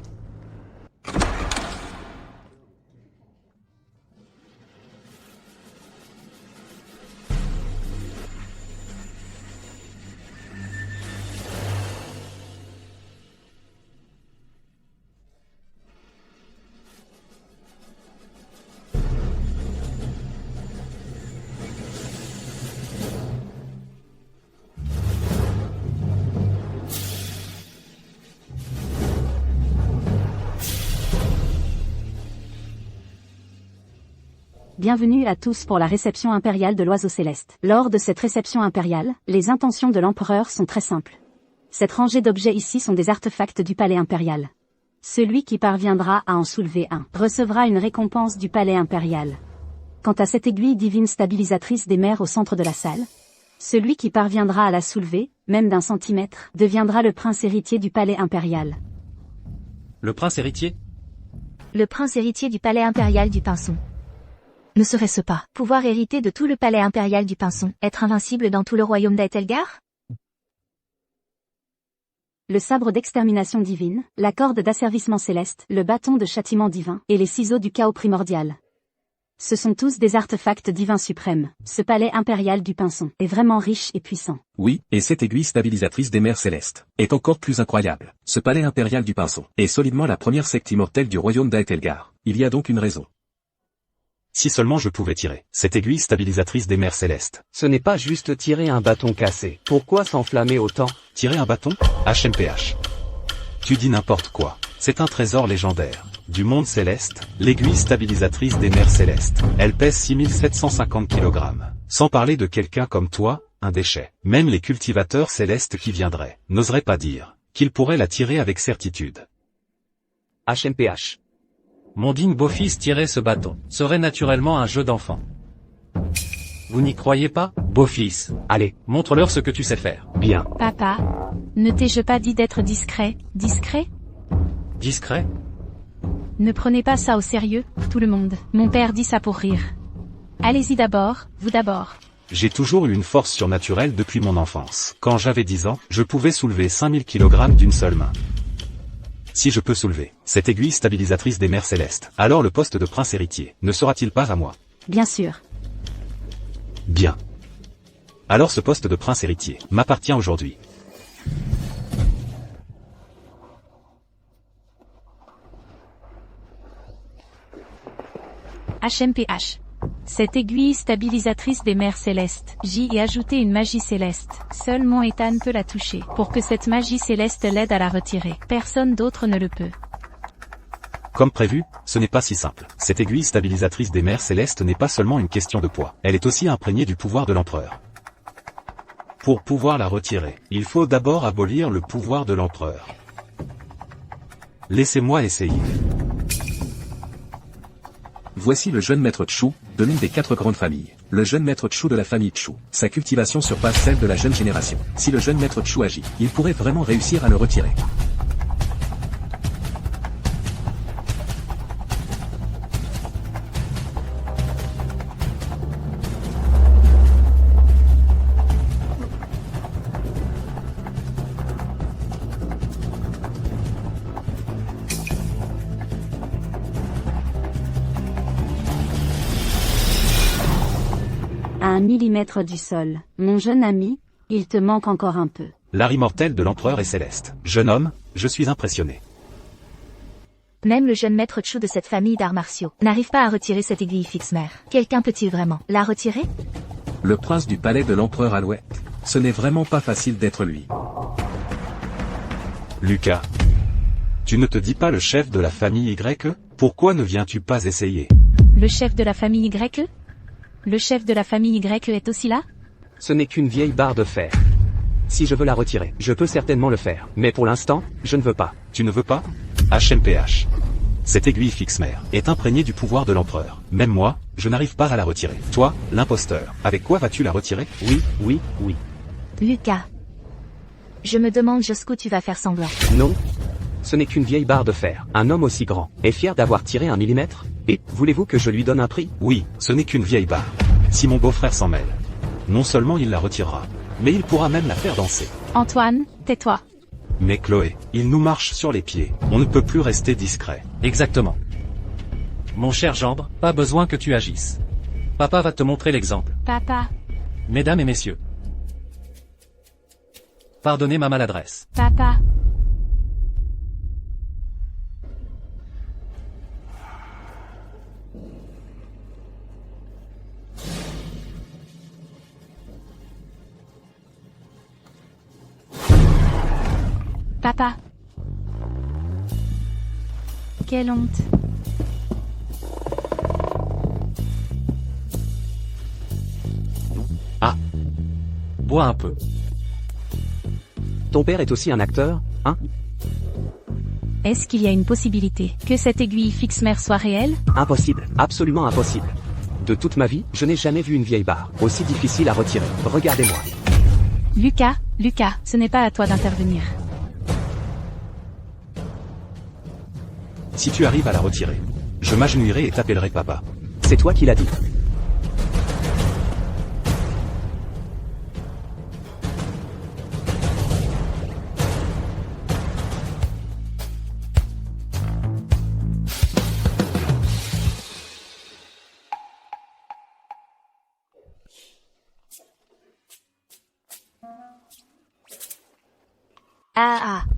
Bienvenue à tous pour la réception impériale de l'oiseau céleste. Lors de cette réception impériale, les intentions de l'empereur sont très simples. Cette rangée d'objets ici sont des artefacts du palais impérial. Celui qui parviendra à en soulever un recevra une récompense du palais impérial. Quant à cette aiguille divine stabilisatrice des mers au centre de la salle, celui qui parviendra à la soulever, même d'un centimètre, deviendra le prince héritier du palais impérial. Le prince héritier? Le prince héritier du palais impérial du Pinson. Ne serait-ce pas pouvoir hériter de tout le palais impérial du Pinson, être invincible dans tout le royaume d'Aethelgar? Le sabre d'extermination divine, la corde d'asservissement céleste, le bâton de châtiment divin, et les ciseaux du chaos primordial. Ce sont tous des artefacts divins suprêmes. Ce palais impérial du Pinson est vraiment riche et puissant. Oui, et cette aiguille stabilisatrice des mers célestes est encore plus incroyable. Ce palais impérial du Pinson est solidement la première secte immortelle du royaume d'Aethelgar. Il y a donc une raison. Si seulement je pouvais tirer cette aiguille stabilisatrice des mers célestes. Ce n'est pas juste tirer un bâton cassé. Pourquoi s'enflammer autant? Tirer un bâton? HMPH. Tu dis n'importe quoi. C'est un trésor légendaire du monde céleste, l'aiguille stabilisatrice des mers célestes. Elle pèse 6750 kg. Sans parler de quelqu'un comme toi, un déchet. Même les cultivateurs célestes qui viendraient n'oseraient pas dire qu'ils pourraient la tirer avec certitude. HMPH. Mon digne beau-fils tirer ce bâton serait naturellement un jeu d'enfant. Vous n'y croyez pas, beau-fils? Allez, Montre-leur ce que tu sais faire. bien. Papa, ne t'ai-je pas dit d'être discret? Discret? Discret? Ne prenez pas ça au sérieux, tout le monde. Mon père dit ça pour rire. Allez-y d'abord, vous d'abord. J'ai toujours eu une force surnaturelle depuis mon enfance. Quand j'avais 10 ans, je pouvais soulever 5000 kg d'une seule main. Si je peux soulever cette aiguille stabilisatrice des mers célestes, alors le poste de prince héritier ne sera-t-il pas à moi? Bien sûr. Bien. Alors ce poste de prince héritier m'appartient aujourd'hui. HMPH. Cette aiguille stabilisatrice des mers célestes. J'y ai ajouté une magie céleste. Seul mon Ethan peut la toucher. Pour que cette magie céleste l'aide à la retirer. Personne d'autre ne le peut. Comme prévu, ce n'est pas si simple. Cette aiguille stabilisatrice des mers célestes n'est pas seulement une question de poids. Elle est aussi imprégnée du pouvoir de l'empereur. Pour pouvoir la retirer, il faut d'abord abolir le pouvoir de l'empereur. Laissez-moi essayer. Voici le jeune maître Chu, de l'une des 4 grandes familles. Le jeune maître Chu de la famille Chu. Sa cultivation surpasse celle de la jeune génération. Si le jeune maître Chu agit, il pourrait vraiment réussir à le retirer. À 1 millimètre du sol. Mon jeune ami, il te manque encore un peu. L'art immortel de l'empereur est céleste. Jeune homme, je suis impressionné. Même le jeune maître Chu de cette famille d'arts martiaux n'arrive pas à retirer cette aiguille fixe-mère. Quelqu'un peut-il vraiment la retirer? Le prince du palais de l'empereur Alouette. Ce n'est vraiment pas facile d'être lui. Lucas. Tu ne te dis pas le chef de la famille Y? Pourquoi ne viens-tu pas essayer? Le chef de la famille Y? Le chef de la famille Y est aussi là? Ce n'est qu'une vieille barre de fer. Si je veux la retirer, je peux certainement le faire. Mais pour l'instant, je ne veux pas. Tu ne veux pas? HMPH. Cette aiguille fixe-mère est imprégnée du pouvoir de l'empereur. Même moi, je n'arrive pas à la retirer. Toi, l'imposteur, avec quoi vas-tu la retirer? Oui. Lucas. Je me demande jusqu'où tu vas faire semblant. Non. Ce n'est qu'une vieille barre de fer. Un homme aussi grand est fier d'avoir tiré 1 millimètre? Et, voulez-vous que je lui donne un prix? Oui, ce n'est qu'une vieille barre. Si mon beau-frère s'en mêle, non seulement il la retirera, mais il pourra même la faire danser. Antoine, tais-toi. Mais Chloé, il nous marche sur les pieds. On ne peut plus rester discret. Exactement. Mon cher gendre, pas besoin que tu agisses. Papa va te montrer l'exemple. Papa, Mesdames et messieurs. Pardonnez ma maladresse. papa. Papa. Quelle honte. Bois un peu. Ton père est aussi un acteur, hein? Est-ce qu'il y a une possibilité que cette aiguille fixe-mère soit réelle? Impossible, absolument impossible. De toute ma vie, je n'ai jamais vu une vieille barre aussi difficile à retirer. Regardez-moi. Lucas, ce n'est pas à toi d'intervenir. Si tu arrives à la retirer, je m'agenouillerai et t'appellerai papa. C'est toi qui l'as dit.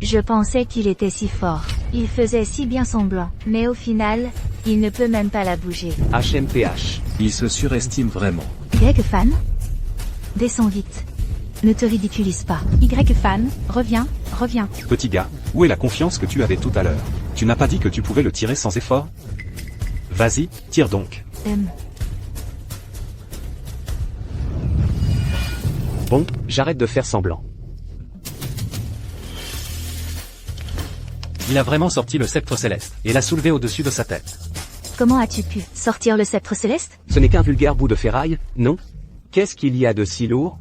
Je pensais qu'il était si fort. Il faisait si bien semblant. Mais au final, il ne peut même pas la bouger. HMPH. Il se surestime vraiment. Y-Fan? Descends vite. Ne te ridiculise pas. Y-Fan, reviens. Petit gars, où est la confiance que tu avais tout à l'heure? Tu n'as pas dit que tu pouvais le tirer sans effort? Vas-y, tire donc. Bon, j'arrête de faire semblant. Il a vraiment sorti le sceptre céleste, et l'a soulevé au-dessus de sa tête. Comment as-tu pu sortir le sceptre céleste? Ce n'est qu'un vulgaire bout de ferraille, non? Qu'est-ce qu'il y a de si lourd?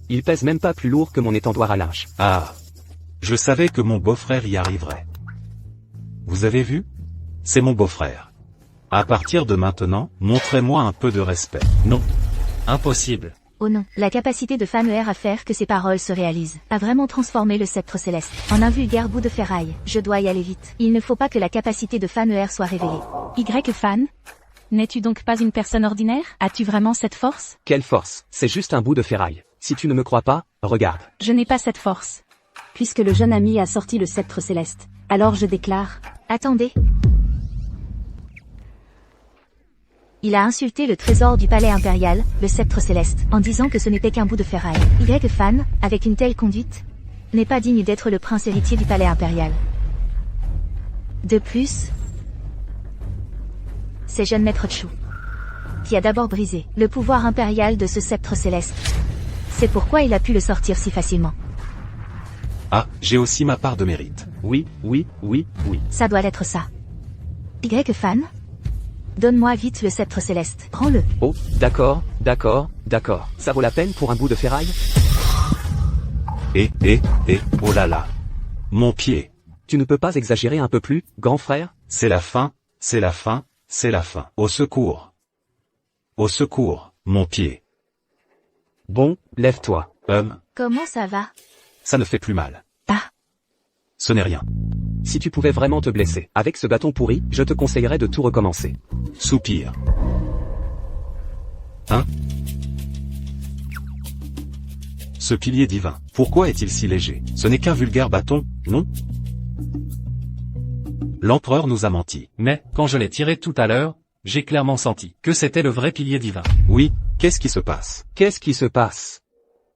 Il pèse même pas plus lourd que mon étendoir à linge. Ah. Je savais que mon beau-frère y arriverait. Vous avez vu? C'est mon beau-frère. À partir de maintenant, montrez-moi un peu de respect. Non. Impossible. Oh non, la capacité de Fanuer à faire que ses paroles se réalisent a vraiment transformé le sceptre céleste en un vulgaire bout de ferraille. Je dois y aller vite. Il ne faut pas que la capacité de Fanuer soit révélée. Y-Fan? N'es-tu donc pas une personne ordinaire? As-tu vraiment cette force? Quelle force? C'est juste un bout de ferraille. Si tu ne me crois pas, regarde. Je n'ai pas cette force. Puisque le jeune ami a sorti le sceptre céleste, alors je déclare... Attendez. Il a insulté le trésor du palais impérial, le sceptre céleste, en disant que ce n'était qu'un bout de ferraille. Y-Fan, avec une telle conduite, n'est pas digne d'être le prince héritier du palais impérial. De plus, c'est jeune maître Chu qui a d'abord brisé le pouvoir impérial de ce sceptre céleste. C'est pourquoi il a pu le sortir si facilement. Ah, j'ai aussi ma part de mérite. Oui. Ça doit être ça. Y-Fan, donne-moi vite le sceptre céleste. Prends-le. Oh, d'accord. Ça vaut la peine pour un bout de ferraille? Oh là là. Mon pied. Tu ne peux pas exagérer un peu plus, grand frère? C'est la fin. Au secours. Mon pied. Bon, lève-toi. Comment ça va? Ça ne fait plus mal. Ah. Ce n'est rien. Si tu pouvais vraiment te blesser avec ce bâton pourri, je te conseillerais de tout recommencer. Soupir. Ce pilier divin, pourquoi est-il si léger? Ce n'est qu'un vulgaire bâton, non? L'empereur nous a menti. Mais, quand je l'ai tiré tout à l'heure, j'ai clairement senti que c'était le vrai pilier divin. Oui, qu'est-ce qui se passe? Qu'est-ce qui se passe?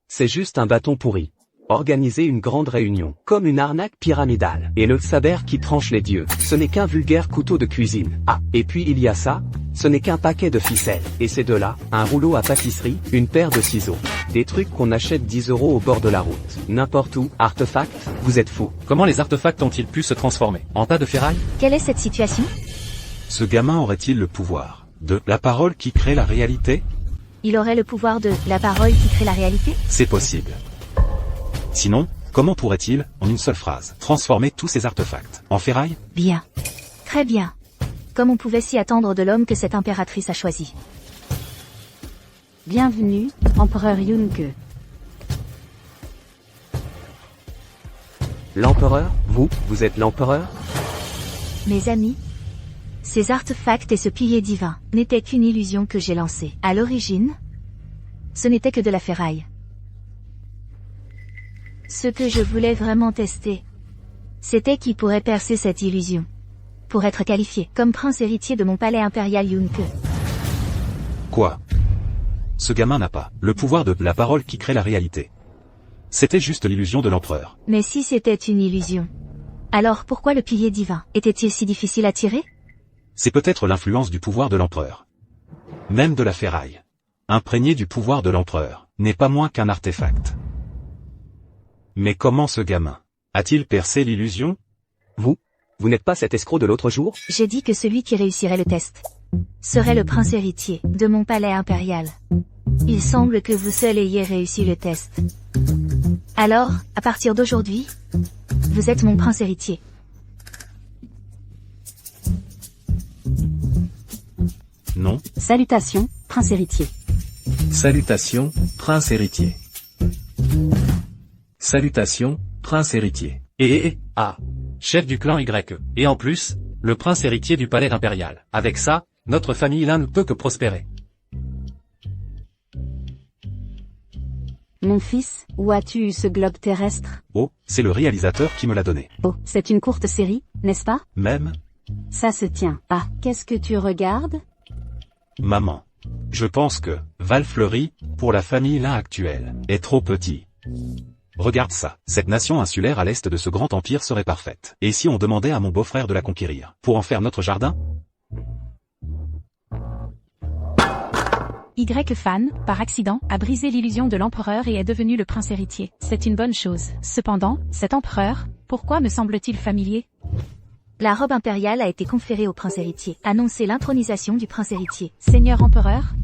C'est juste un bâton pourri. Organiser une grande réunion, comme une arnaque pyramidale. Et le saber qui tranche les dieux, ce n'est qu'un vulgaire couteau de cuisine. Ah, et puis il y a ça, ce n'est qu'un paquet de ficelles. Et ces deux-là, un rouleau à pâtisserie, une paire de ciseaux. Des trucs qu'on achète 10 € au bord de la route. N'importe où, artefacts, vous êtes fous. Comment les artefacts ont-ils pu se transformer en tas de ferraille? Quelle est cette situation? Ce gamin aurait-il le pouvoir de la parole qui crée la réalité? Il aurait le pouvoir de la parole qui crée la réalité? C'est possible. Sinon, comment pourrait-il, en une seule phrase, transformer tous ces artefacts en ferraille? Bien. Très bien. Comme on pouvait s'y attendre de l'homme que cette impératrice a choisi. Bienvenue, empereur Yunke. L'empereur? Vous êtes l'empereur? Mes amis, ces artefacts et ce pilier divin n'étaient qu'une illusion que j'ai lancée. À l'origine, ce n'était que de la ferraille. Ce que je voulais vraiment tester, c'était qui pourrait percer cette illusion, pour être qualifié comme prince héritier de mon palais impérial Yunke. Quoi? Ce gamin n'a pas le pouvoir de la parole qui crée la réalité. C'était juste l'illusion de l'empereur. Mais si c'était une illusion, alors pourquoi le pilier divin était-il si difficile à tirer? C'est peut-être l'influence du pouvoir de l'empereur. Même de la ferraille, imprégné du pouvoir de l'empereur, n'est pas moins qu'un artefact. Mais comment ce gamin a-t-il percé l'illusion? Vous n'êtes pas cet escroc de l'autre jour? J'ai dit que celui qui réussirait le test serait le prince héritier de mon palais impérial. Il semble que vous seul ayez réussi le test. Alors, à partir d'aujourd'hui, vous êtes mon prince héritier. Non. Salutations, prince héritier. Salutations, prince héritier. Salutations, prince héritier. Chef du clan Y. Et en plus, le prince héritier du palais impérial. Avec ça, notre famille là ne peut que prospérer. Mon fils, où as-tu eu ce globe terrestre? Oh, c'est le réalisateur qui me l'a donné. Oh, c'est une courte série, n'est-ce pas? Même? Ça se tient. Ah, qu'est-ce que tu regardes? Maman. Je pense que Val Fleury, pour la famille là actuelle, est trop petit. Regarde ça, cette nation insulaire à l'est de ce grand empire serait parfaite. Et si on demandait à mon beau-frère de la conquérir, pour en faire notre jardin? Y-Fan, par accident, a brisé l'illusion de l'empereur et est devenu le prince héritier. C'est une bonne chose. Cependant, cet empereur, pourquoi me semble-t-il familier? La robe impériale a été conférée au prince héritier. Annoncer l'intronisation du prince héritier. Seigneur empereur?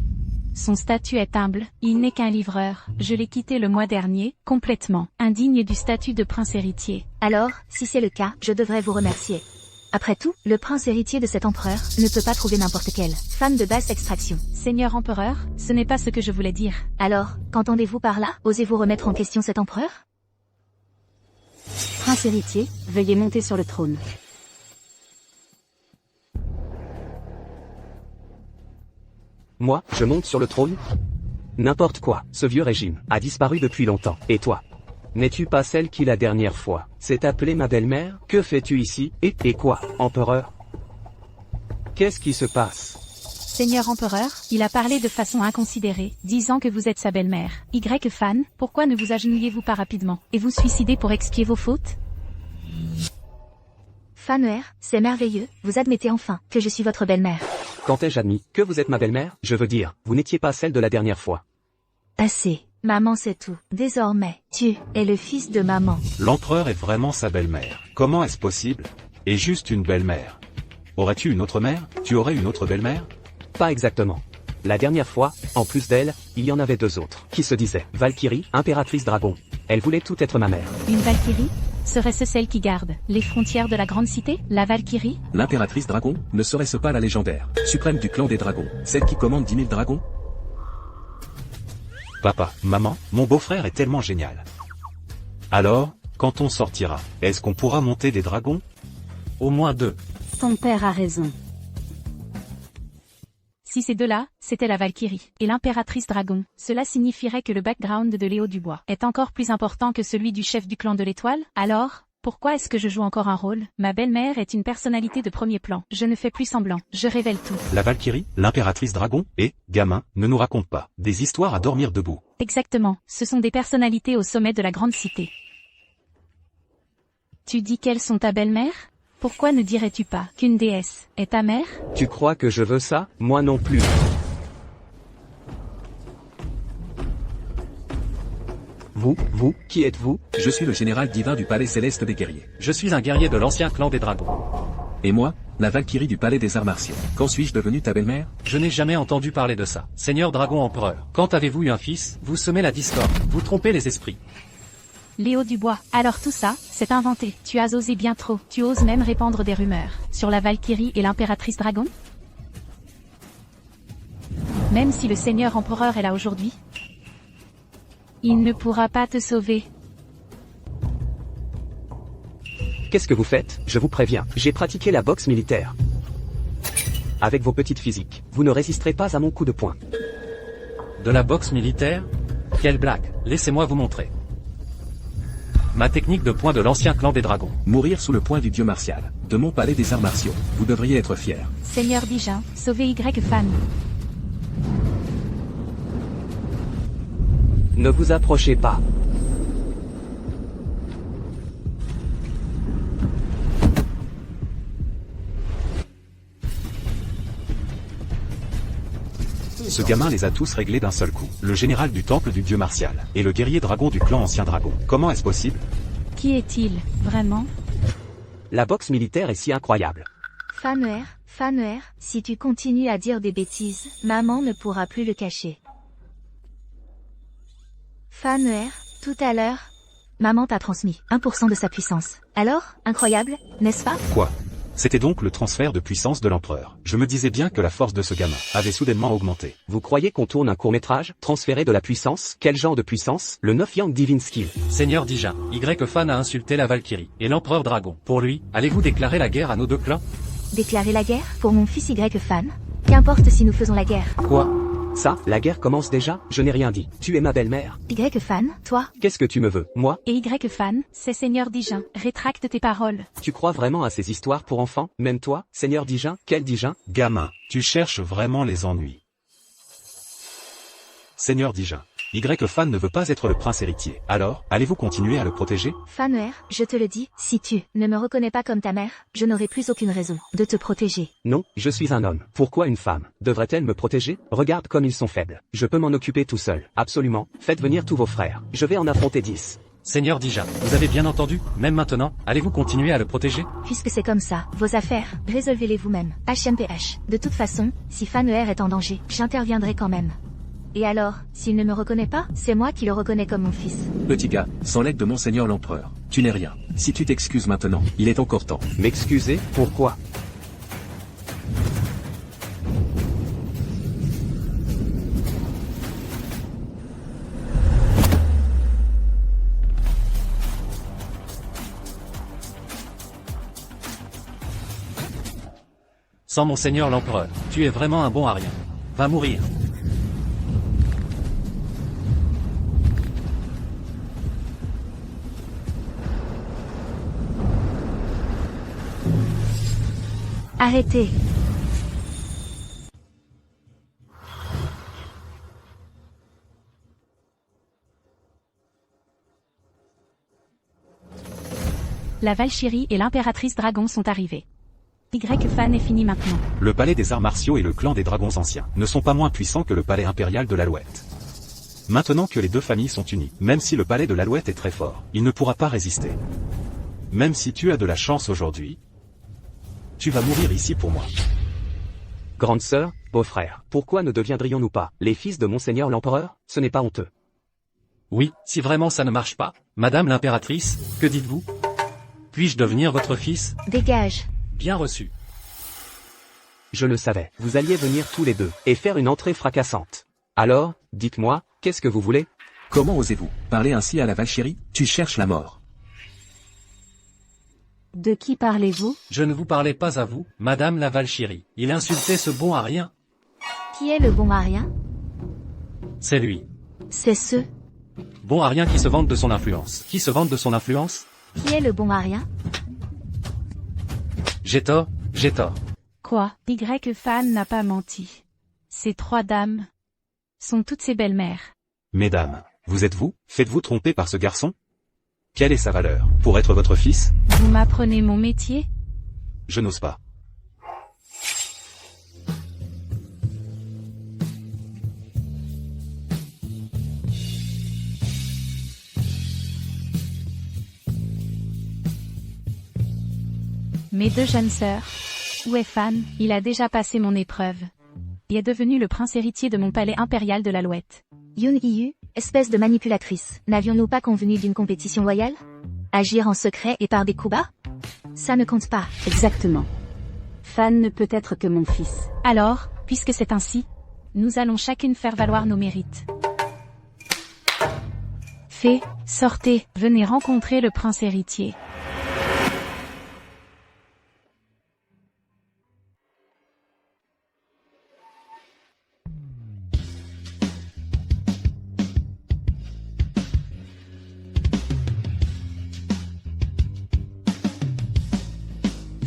Son statut est humble, il n'est qu'un livreur. Je l'ai quitté le mois dernier, complètement indigne du statut de prince héritier. Alors, si c'est le cas, je devrais vous remercier. Après tout, le prince héritier de cet empereur ne peut pas trouver n'importe quelle femme de basse extraction. Seigneur empereur, ce n'est pas ce que je voulais dire. Alors, qu'entendez-vous par là? Osez-vous remettre en question cet empereur? Prince héritier, veuillez monter sur le trône. Moi, je monte sur le trône? N'importe quoi, ce vieux régime a disparu depuis longtemps. Et toi? N'es-tu pas celle qui la dernière fois s'est appelée ma belle-mère? Que fais-tu ici? Et quoi, empereur? Qu'est-ce qui se passe? Seigneur empereur, il a parlé de façon inconsidérée, disant que vous êtes sa belle-mère. Fan, pourquoi ne vous agenouillez-vous pas rapidement, et vous suicidez pour expier vos fautes? Fanner, c'est merveilleux, vous admettez enfin que je suis votre belle-mère. Quand ai-je admis que vous êtes ma belle-mère? Je veux dire, vous n'étiez pas celle de la dernière fois. Assez. Maman sait tout. Désormais, tu es le fils de maman. L'empereur est vraiment sa belle-mère. Comment est-ce possible? Et juste une belle-mère. Aurais-tu une autre mère? Tu aurais une autre belle-mère? Pas exactement. La dernière fois, en plus d'elle, il y en avait deux autres, qui se disaient Valkyrie, impératrice dragon. Elle voulait tout être ma mère. Une Valkyrie? Serait-ce celle qui garde les frontières de la grande cité, la Valkyrie? L'impératrice dragon, ne serait-ce pas la légendaire, suprême du clan des dragons, celle qui commande 10 000 dragons? Papa, maman, mon beau-frère est tellement génial. Alors, quand on sortira, est-ce qu'on pourra monter des dragons? Au moins 2. Ton père a raison. Si ces deux-là, c'était la Valkyrie et l'impératrice dragon, cela signifierait que le background de Léo Dubois est encore plus important que celui du chef du clan de l'étoile? Alors, pourquoi est-ce que je joue encore un rôle? Ma belle-mère est une personnalité de premier plan. Je ne fais plus semblant, je révèle tout. La Valkyrie, l'impératrice dragon, et, gamin, ne nous raconte pas des histoires à dormir debout. Exactement, ce sont des personnalités au sommet de la grande cité. Tu dis qu'elles sont ta belle-mère? Pourquoi ne dirais-tu pas qu'une déesse est ta mère? Tu crois que je veux ça? Moi non plus. Vous, qui êtes-vous? Je suis le général divin du palais céleste des guerriers. Je suis un guerrier de l'ancien clan des dragons. Et moi, la Valkyrie du palais des arts martiaux. Quand suis-je devenue ta belle-mère? Je n'ai jamais entendu parler de ça. Seigneur Dragon Empereur, quand avez-vous eu un fils? Vous semez la discorde, vous trompez les esprits. Léo Dubois, alors tout ça, c'est inventé. Tu as osé bien trop. Tu oses même répandre des rumeurs sur la Valkyrie et l'impératrice dragon? Même si le Seigneur empereur est là aujourd'hui, il ne pourra pas te sauver. Qu'est-ce que vous faites? Je vous préviens, j'ai pratiqué la boxe militaire. Avec vos petites physiques, vous ne résisterez pas à mon coup de poing. De la boxe militaire? Quelle blague, laissez-moi vous montrer. Ma technique de poing de l'ancien clan des dragons. Mourir sous le poing du dieu martial, de mon palais des arts martiaux. Vous devriez être fier. Seigneur Dijin, sauvez Fan. Ne vous approchez pas. Ce gamin les a tous réglés d'un seul coup. Le général du temple du dieu martial, et le guerrier dragon du clan ancien dragon. Comment est-ce possible? Qui est-il, vraiment? La boxe militaire est si incroyable. Fanner, si tu continues à dire des bêtises, maman ne pourra plus le cacher. Fanner, tout à l'heure, maman t'a transmis 1% de sa puissance. Alors, incroyable, n'est-ce pas? Quoi? C'était donc le transfert de puissance de l'empereur. Je me disais bien que la force de ce gamin avait soudainement augmenté. Vous croyez qu'on tourne un court-métrage? Transférer de la puissance? Quel genre de puissance? Le 9 Yang Divine Skill. Seigneur Dijin, Fan a insulté la Valkyrie et l'empereur dragon. Pour lui, allez-vous déclarer la guerre à nos deux clans? Déclarer la guerre pour mon fils Fan? Qu'importe si nous faisons la guerre. Quoi? Ça, la guerre commence déjà? Je n'ai rien dit. Tu es ma belle-mère. Fan, toi? Qu'est-ce que tu me veux? Moi? Et Fan, c'est Seigneur Dijin. Rétracte tes paroles. Tu crois vraiment à ces histoires pour enfants? Même toi, Seigneur Dijin? Quel Dijin? Gamin, tu cherches vraiment les ennuis. Seigneur Dijin, Fan ne veut pas être le prince héritier. Alors, allez-vous continuer à le protéger? Fanner, je te le dis, si tu ne me reconnais pas comme ta mère, je n'aurai plus aucune raison de te protéger. Non, je suis un homme. Pourquoi une femme devrait-elle me protéger? Regarde comme ils sont faibles. Je peux m'en occuper tout seul. Absolument. Faites venir tous vos frères. Je vais en affronter 10. Seigneur Dijin, vous avez bien entendu? Même maintenant, allez-vous continuer à le protéger? Puisque c'est comme ça, vos affaires, résolvez-les vous-même. HMPH. De toute façon, si Fanner est en danger, j'interviendrai quand même. Et alors, s'il ne me reconnaît pas, c'est moi qui le reconnais comme mon fils. Petit gars, sans l'aide de monseigneur l'empereur, tu n'es rien. Si tu t'excuses maintenant, il est encore temps. M'excuser? Pourquoi? Sans monseigneur l'empereur, tu es vraiment un bon à rien. Va mourir. Arrêtez. La Valkyrie et l'impératrice dragon sont arrivés. Y-Fan est fini maintenant. Le palais des arts martiaux et le clan des dragons anciens ne sont pas moins puissants que le palais impérial de l'Alouette. Maintenant que les deux familles sont unies, même si le palais de l'Alouette est très fort, il ne pourra pas résister. Même si tu as de la chance aujourd'hui, tu vas mourir ici pour moi. Grande sœur, beau-frère, pourquoi ne deviendrions-nous pas les fils de Monseigneur l'Empereur? Ce n'est pas honteux. Oui, si vraiment ça ne marche pas, Madame l'impératrice, que dites-vous? Puis-je devenir votre fils? Dégage. Bien reçu. Je le savais, vous alliez venir tous les deux, et faire une entrée fracassante. Alors, dites-moi, qu'est-ce que vous voulez? Comment osez-vous parler ainsi à la Valkyrie? Tu cherches la mort. De qui parlez-vous? Je ne vous parlais pas à vous, Madame la Valkyrie. Il insultait ce bon à rien. Qui est le bon à rien? C'est lui. C'est ce. Bon à rien qui se vante de son influence. Qui se vante de son influence? Qui est le bon à rien? J'ai tort, j'ai tort. Quoi? Y-Fan n'a pas menti. Ces trois dames sont toutes ses belles-mères. Mesdames, vous êtes vous? Faites-vous tromper par ce garçon? Quelle est sa valeur? Pour être votre fils? Vous m'apprenez mon métier? Je n'ose pas. Mes deux jeunes sœurs. Où est Fan? Il a déjà passé mon épreuve. Il est devenu le prince héritier de mon palais impérial de l'Alouette. Yun Yu, espèce de manipulatrice, n'avions-nous pas convenu d'une compétition loyale? Agir en secret et par des coups bas? Ça ne compte pas. Exactement. Fan ne peut être que mon fils. Alors, puisque c'est ainsi, nous allons chacune faire valoir nos mérites. Fées, sortez, venez rencontrer le prince héritier.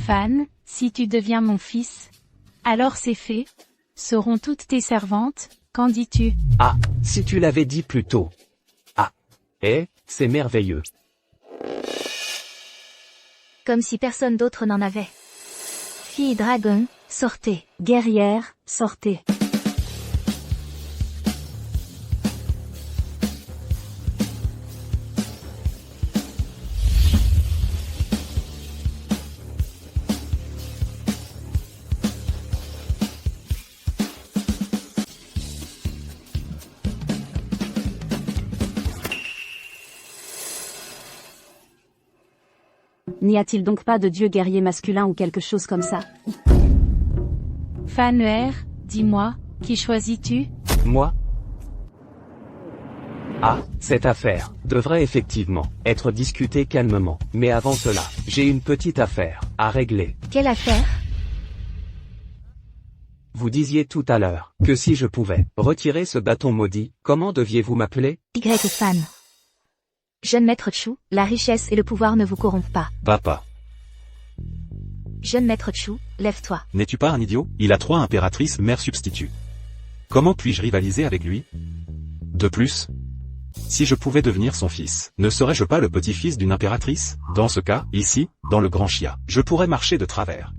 Fan, si tu deviens mon fils, alors ces fées seront toutes tes servantes, qu'en dis-tu? Ah, si tu l'avais dit plus tôt. Ah, c'est merveilleux. Comme si personne d'autre n'en avait. Filles dragon, sortez. Guerrière, sortez. N'y a-t-il donc pas de dieu guerrier masculin ou quelque chose comme ça? Fan, dis-moi, qui choisis-tu? Moi? Ah, cette affaire devrait effectivement être discutée calmement. Mais avant cela, j'ai une petite affaire à régler. Quelle affaire? Vous disiez tout à l'heure que si je pouvais retirer ce bâton maudit, comment deviez-vous m'appeler? Y-Fan. Jeune maître Chu, la richesse et le pouvoir ne vous corrompent pas. Papa, Jeune maître Chu, lève-toi. n'es-tu pas un idiot? Il a 3 impératrices mères substituts. Comment puis-je rivaliser avec lui? De plus, si je pouvais devenir son fils, ne serais-je pas le petit-fils d'une impératrice? Dans ce cas, ici, dans le Grand Chia, je pourrais marcher de travers.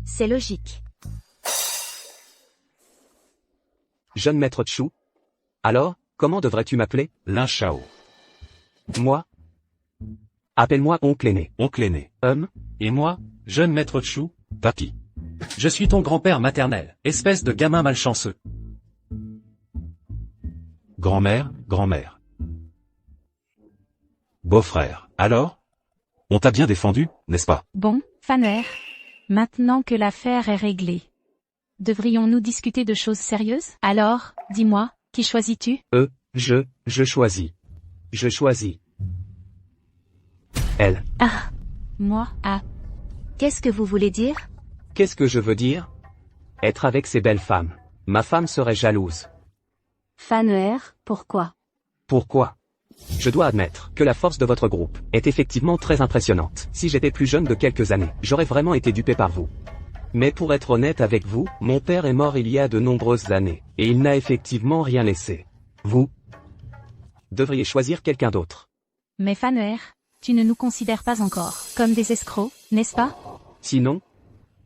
C'est logique. Jeune maître Chu? Alors, comment devrais-tu m'appeler? Lin Shao. Moi? Appelle-moi oncle aîné. Oncle aîné. Et moi, jeune maître Chu, Papi. je suis ton grand-père maternel, espèce de gamin malchanceux. Grand-mère, grand-mère. Beau-frère. Alors? On t'a bien défendu, n'est-ce pas? Bon, Fan, maintenant que l'affaire est réglée, devrions-nous discuter de choses sérieuses? Alors, dis-moi, qui choisis-tu? Je choisis. Je choisis. Elle. Ah, moi, ah. Qu'est-ce que vous voulez dire? Qu'est-ce que je veux dire? Être avec ces belles femmes. Ma femme serait jalouse. Fan, pourquoi? Pourquoi? Je dois admettre que la force de votre groupe est effectivement très impressionnante. Si j'étais plus jeune de quelques années, j'aurais vraiment été dupé par vous. Mais pour être honnête avec vous, mon père est mort il y a de nombreuses années, et il n'a effectivement rien laissé. Vous devriez choisir quelqu'un d'autre. Mais Fan, Tu ne nous considères pas encore comme des escrocs, n'est-ce pas? Sinon,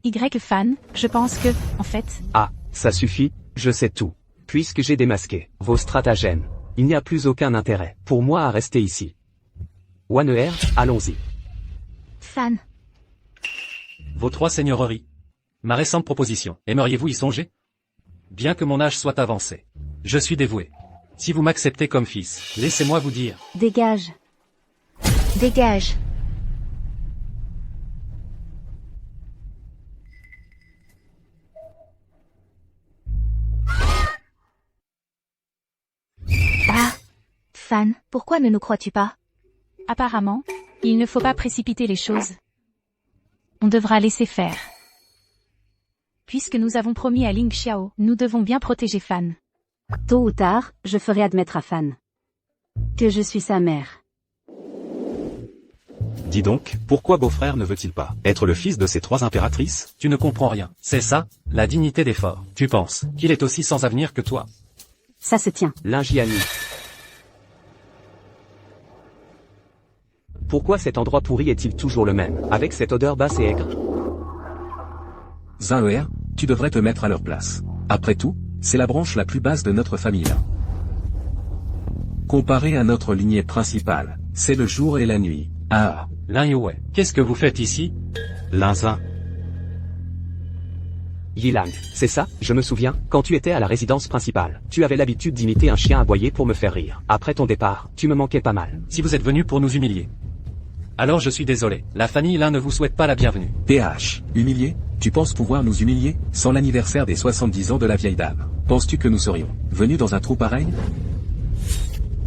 Y-Fan, je pense que, en fait, ah, ça suffit, je sais tout. Puisque j'ai démasqué vos stratagèmes, il n'y a plus aucun intérêt pour moi à rester ici. One allons-y. Fan. Vos trois seigneuries. Ma récente proposition, aimeriez-vous y songer? Bien que mon âge soit avancé, je suis dévoué. Si vous m'acceptez comme fils, laissez-moi vous dire. Dégage. Dégage. Ah. Fan, pourquoi ne nous crois-tu pas? apparemment, il ne faut pas précipiter les choses. On devra laisser faire. Puisque nous avons promis à Ling Xiao, nous devons bien protéger Fan. Tôt ou tard, je ferai admettre à Fan que je suis sa mère. Dis donc, pourquoi beau-frère ne veut-il pas être le fils de ces trois impératrices? Tu ne comprends rien. C'est ça, la dignité des forts. Tu penses qu'il est aussi sans avenir que toi? Ça se tient. Lingiani. Pourquoi cet endroit pourri est-il toujours le même, avec cette odeur basse et aigre? Zhaoer, tu devrais te mettre à leur place. Après tout, c'est la branche la plus basse de notre famille là. Comparé à notre lignée principale, c'est le jour et la nuit. Ah. Lin Yue, qu'est-ce que vous faites ici? Linzin. Yilang, c'est ça, je me souviens, quand tu étais à la résidence principale, tu avais l'habitude d'imiter un chien aboyer pour me faire rire. Après ton départ, tu me manquais pas mal. Si vous êtes venu pour nous humilier, alors je suis désolé, la famille Lin ne vous souhaite pas la bienvenue. PH, humilié? Tu penses pouvoir nous humilier, sans l'anniversaire des 70 ans de la vieille dame? Penses-tu que nous serions venus dans un trou pareil?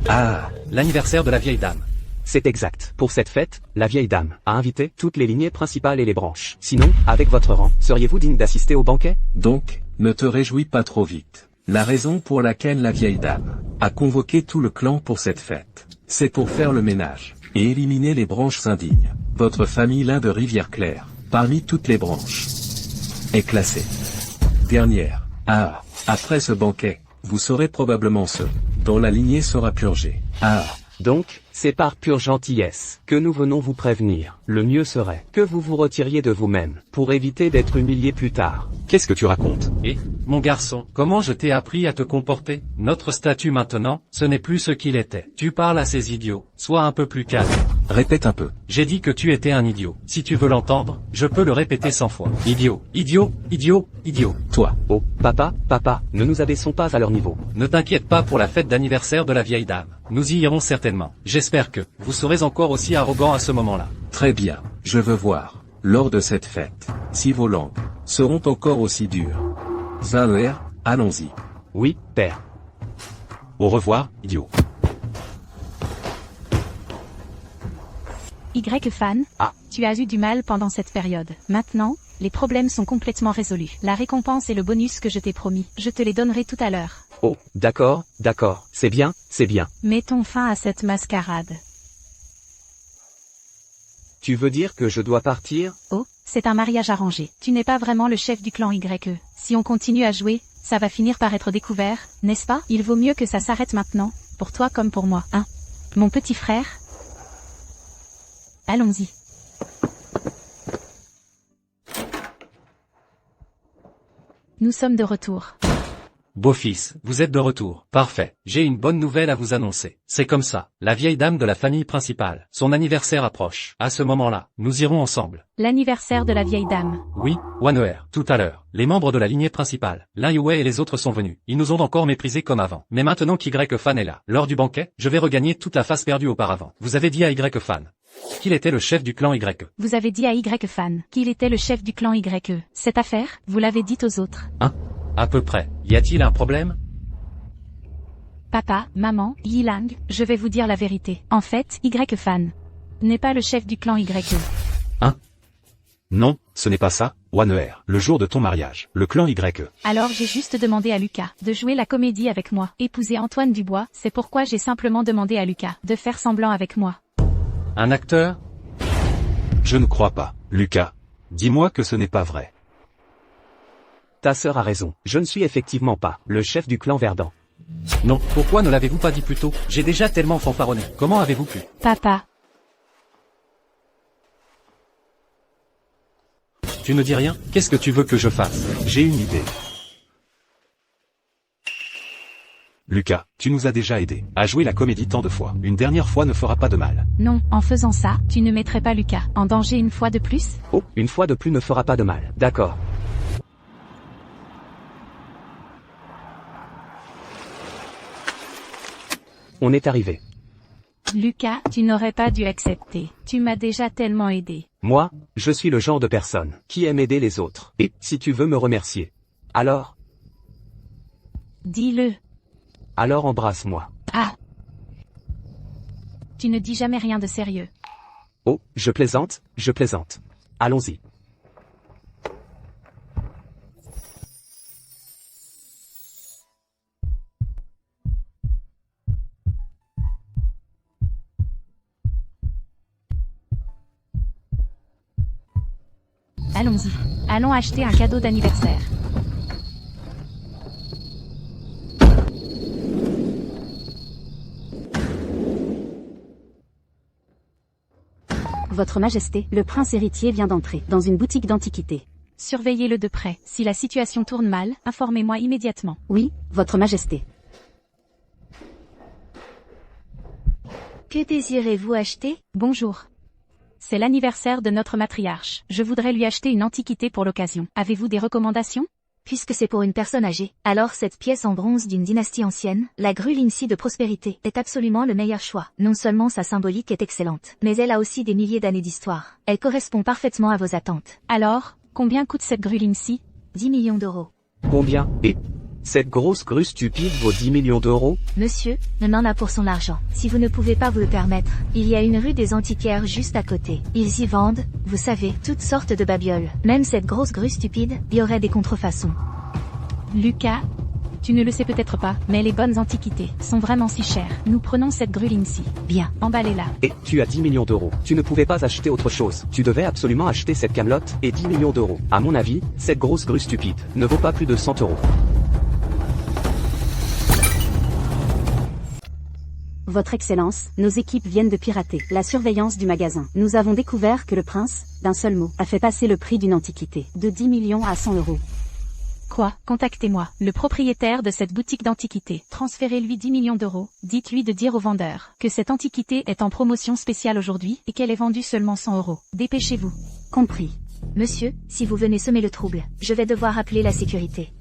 Ah. L'anniversaire de la vieille dame. C'est exact. Pour cette fête, la vieille dame a invité toutes les lignées principales et les branches. Sinon, avec votre rang, seriez-vous digne d'assister au banquet? Donc, ne te réjouis pas trop vite. La raison pour laquelle la vieille dame a convoqué tout le clan pour cette fête, c'est pour faire le ménage et éliminer les branches indignes. Votre famille Lin de Rivière-Claire, parmi toutes les branches, est classée dernière. Ah, après ce banquet, vous saurez probablement ce dont la lignée sera purgée. Ah. Donc, c'est par pure gentillesse que nous venons vous prévenir. Le mieux serait que vous vous retiriez de vous-même, pour éviter d'être humilié plus tard. Qu'est-ce que tu racontes? Et, mon garçon, comment je t'ai appris à te comporter? Notre statut maintenant, ce n'est plus ce qu'il était. Tu parles à ces idiots, sois un peu plus calme. Répète un peu. J'ai dit que tu étais un idiot. Si tu veux l'entendre, je peux le répéter 100 fois. Idiot, idiot, idiot, idiot. Toi. Oh, papa, ne nous abaissons pas à leur niveau. Ne t'inquiète pas pour la fête d'anniversaire de la vieille dame. Nous y irons certainement. J'espère que vous serez encore aussi arrogant à ce moment-là. Très bien, je veux voir, lors de cette fête, si vos langues seront encore aussi dures. Zhaoer, allons-y. Oui, père. Au revoir, idiot. Y-Fan, Ah. tu as eu du mal pendant cette période. Maintenant, les problèmes sont complètement résolus. La récompense et le bonus que je t'ai promis, je te les donnerai tout à l'heure. Oh, d'accord, c'est bien. Mettons fin à cette mascarade. Tu veux dire que je dois partir? Oh, c'est un mariage arrangé. Tu n'es pas vraiment le chef du clan YE. Si on continue à jouer, ça va finir par être découvert, n'est-ce pas? Il vaut mieux que ça s'arrête maintenant, pour toi comme pour moi, hein? Mon petit frère? Allons-y. Nous sommes de retour. Beau-fils, vous êtes de retour. Parfait. J'ai une bonne nouvelle à vous annoncer. C'est comme ça. La vieille dame de la famille principale. Son anniversaire approche. À ce moment-là, nous irons ensemble. L'anniversaire de la vieille dame. Oui, One tout à l'heure. Les membres de la lignée principale, Lin Yue et les autres sont venus. Ils nous ont encore méprisés comme avant. Mais maintenant qu'Y-Fan est là, lors du banquet, je vais regagner toute la face perdue auparavant. Vous avez dit à Y-Fan qu'il était le chef du clan YE. Vous avez dit à Y-Fan qu'il était le chef du clan YE. Cette affaire, vous l'avez dite aux autres. Hein? À peu près. Y a-t-il un problème? Papa, maman, Yilang, je vais vous dire la vérité. En fait, Y-Fan n'est pas le chef du clan YE. Hein? Non, ce n'est pas ça, One. Le jour de ton mariage, le clan YE. Alors j'ai juste demandé à Lucas de jouer la comédie avec moi. Épouser Antoine Dubois, c'est pourquoi j'ai simplement demandé à Lucas de faire semblant avec moi. Un acteur? Je ne crois pas. Lucas, dis-moi que ce n'est pas vrai. Ta sœur a raison, je ne suis effectivement pas le chef du clan Verdant. Non, pourquoi ne l'avez-vous pas dit plus tôt? J'ai déjà tellement fanfaronné. Comment avez-vous pu? Papa. Tu ne dis rien? Qu'est-ce que tu veux que je fasse? J'ai une idée. Lucas, tu nous as déjà aidés à jouer la comédie tant de fois. Une dernière fois ne fera pas de mal. Non, en faisant ça, tu ne mettrais pas Lucas en danger une fois de plus? Oh, une fois de plus ne fera pas de mal. D'accord. On est arrivé. Lucas, tu n'aurais pas dû accepter. Tu m'as déjà tellement aidé. Moi, je suis le genre de personne qui aime aider les autres. Et si tu veux me remercier, alors Dis-le. embrasse-moi. Ah. Tu ne dis jamais rien de sérieux. Oh, je plaisante. Allons-y. Allons-y. Allons acheter un cadeau d'anniversaire. Votre Majesté, le prince héritier vient d'entrer dans une boutique d'antiquités. Surveillez-le de près. Si la situation tourne mal, informez-moi immédiatement. Oui, Votre Majesté. Que désirez-vous acheter? Bonjour. C'est l'anniversaire de notre matriarche. Je voudrais lui acheter une antiquité pour l'occasion. Avez-vous des recommandations? Puisque c'est pour une personne âgée, alors cette pièce en bronze d'une dynastie ancienne, la grue Lindsay de prospérité, est absolument le meilleur choix. Non seulement sa symbolique est excellente, mais elle a aussi des milliers d'années d'histoire. Elle correspond parfaitement à vos attentes. Alors, combien coûte cette grue Lindsay? 10 millions d'euros. Combien? Et cette grosse grue stupide vaut 10 millions d'euros? Monsieur, on en a pour son argent. Si vous ne pouvez pas vous le permettre, il y a une rue des antiquaires juste à côté. Ils y vendent, vous savez, toutes sortes de babioles. Même cette grosse grue stupide, il y aurait des contrefaçons. Lucas, tu ne le sais peut-être pas, mais les bonnes antiquités sont vraiment si chères. Nous prenons cette grue Lindsay. Bien. Emballez-la. Et tu as 10 millions d'euros. Tu ne pouvais pas acheter autre chose. Tu devais absolument acheter cette camelote et 10 millions d'euros. À mon avis, cette grosse grue stupide ne vaut pas plus de 100 euros. Votre Excellence, nos équipes viennent de pirater la surveillance du magasin. Nous avons découvert que le prince, d'un seul mot, a fait passer le prix d'une antiquité de 10 millions à 100 euros. Quoi? Contactez-moi, le propriétaire de cette boutique d'antiquités. Transférez-lui 10 millions d'euros. Dites-lui de dire au vendeur que cette antiquité est en promotion spéciale aujourd'hui et qu'elle est vendue seulement 100 euros. Dépêchez-vous. Compris. Monsieur, si vous venez semer le trouble, je vais devoir appeler la sécurité.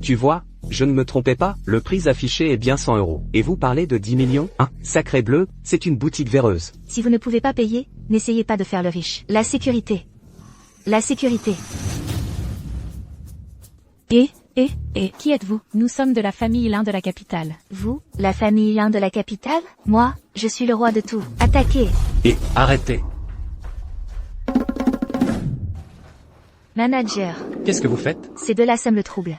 Tu vois, je ne me trompais pas, le prix affiché est bien 100 euros. Et vous parlez de 10 millions? Hein, sacré bleu, c'est une boutique véreuse. Si vous ne pouvez pas payer, n'essayez pas de faire le riche. La sécurité. La sécurité. Qui êtes-vous? Nous sommes de la famille Lin de la capitale. Vous, la famille Lin de la capitale? Moi, je suis le roi de tout. Attaquez. Et arrêtez. Manager. Qu'est-ce que vous faites? Ces deux-là sèment le trouble.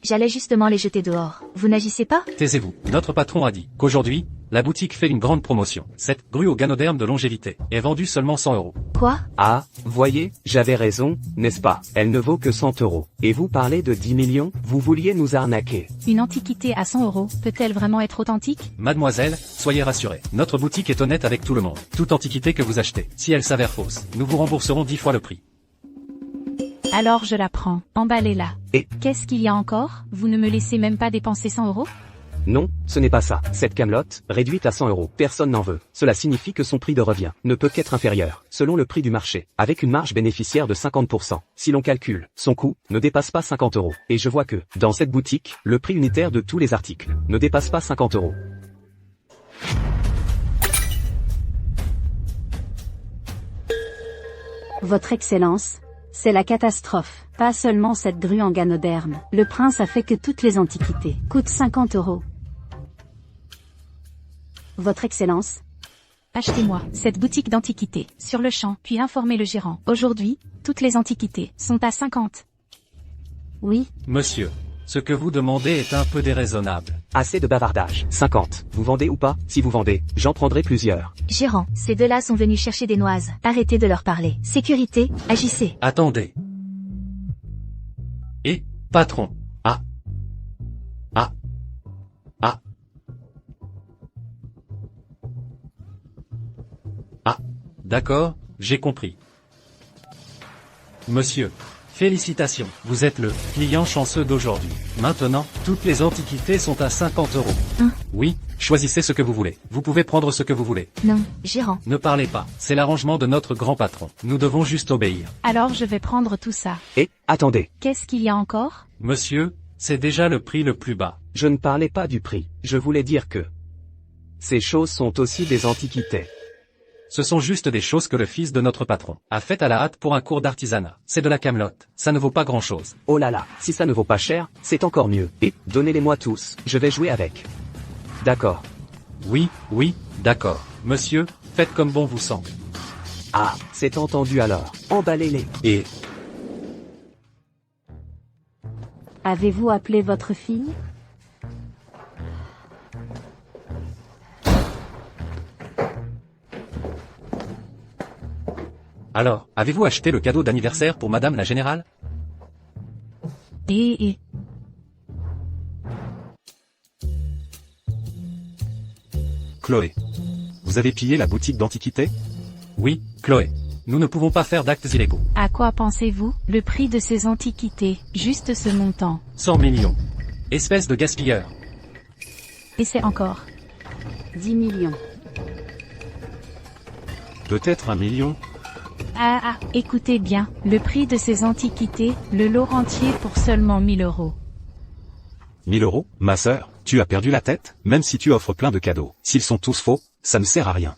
J'allais justement les jeter dehors. Vous n'agissez pas? Taisez-vous. Notre patron a dit qu'aujourd'hui, la boutique fait une grande promotion. Cette grue au ganoderme de longévité est vendue seulement 100 euros. Quoi? Ah, voyez, j'avais raison, n'est-ce pas? Elle ne vaut que 100 euros. Et vous parlez de 10 millions? Vous vouliez nous arnaquer. Une antiquité à 100 euros peut-elle vraiment être authentique? Mademoiselle, soyez rassurée. Notre boutique est honnête avec tout le monde. Toute antiquité que vous achetez, si elle s'avère fausse, nous vous rembourserons 10 fois le prix. Alors je la prends. Emballez-la. Et Qu'est-ce qu'il y a encore? Vous ne me laissez même pas dépenser 100 euros? non, ce n'est pas ça. Cette camelote, réduite à 100 euros, personne n'en veut. Cela signifie que son prix de revient ne peut qu'être inférieur, selon le prix du marché, avec une marge bénéficiaire de 50%. Si l'on calcule, son coût ne dépasse pas 50 euros. Et je vois que, dans cette boutique, le prix unitaire de tous les articles ne dépasse pas 50 euros. Votre Excellence, c'est la catastrophe. Pas seulement cette grue en ganoderme. Le prince a fait que toutes les antiquités coûtent 50 euros. Votre Excellence, Achetez-moi cette boutique d'antiquités sur le champ, puis informez le gérant. Aujourd'hui, toutes les antiquités sont à 50. oui, Monsieur, ce que vous demandez est un peu déraisonnable. Assez de bavardage. 50. Vous vendez ou pas? Si vous vendez, j'en prendrai plusieurs. Gérant, ces deux-là sont venus chercher des noises. Arrêtez de leur parler. Sécurité, agissez. Attendez. Et, patron. Ah. D'accord, j'ai compris. Monsieur. Félicitations, vous êtes le client chanceux d'aujourd'hui. Maintenant, toutes les antiquités sont à 50 €. Hein? Oui, choisissez ce que vous voulez. Vous pouvez prendre ce que vous voulez. Non, gérant. Ne parlez pas, c'est l'arrangement de notre grand patron. Nous devons juste obéir. Alors je vais prendre tout ça. Et, attendez, Qu'est-ce qu'il y a encore? Monsieur, c'est déjà le prix le plus bas. je ne parlais pas du prix. Je voulais dire que ces choses sont aussi des antiquités. Ce sont juste des choses que le fils de notre patron a faites à la hâte pour un cours d'artisanat. C'est de la camelote. Ça ne vaut pas grand-chose. Oh là là, si ça ne vaut pas cher, c'est encore mieux. Et, donnez-les-moi tous, je vais jouer avec. D'accord. Oui, d'accord. Monsieur, faites comme bon vous semble. Ah, c'est entendu alors. Emballez-les. Et, Avez-vous appelé votre fille? alors, avez-vous acheté le cadeau d'anniversaire pour Madame la Générale? Et... Chloé. Vous avez pillé la boutique d'antiquités? Oui, Chloé. Nous ne pouvons pas faire d'actes illégaux. À quoi pensez-vous? Le prix de ces antiquités, juste ce montant. 100 millions. Espèce de gaspilleur. Et c'est encore. 10 millions. Peut-être 1 million? Écoutez bien, le prix de ces antiquités, le lot entier pour seulement 1000 €. 1000 €? Ma sœur, tu as perdu la tête? Même si tu offres plein de cadeaux, s'ils sont tous faux, ça ne sert à rien.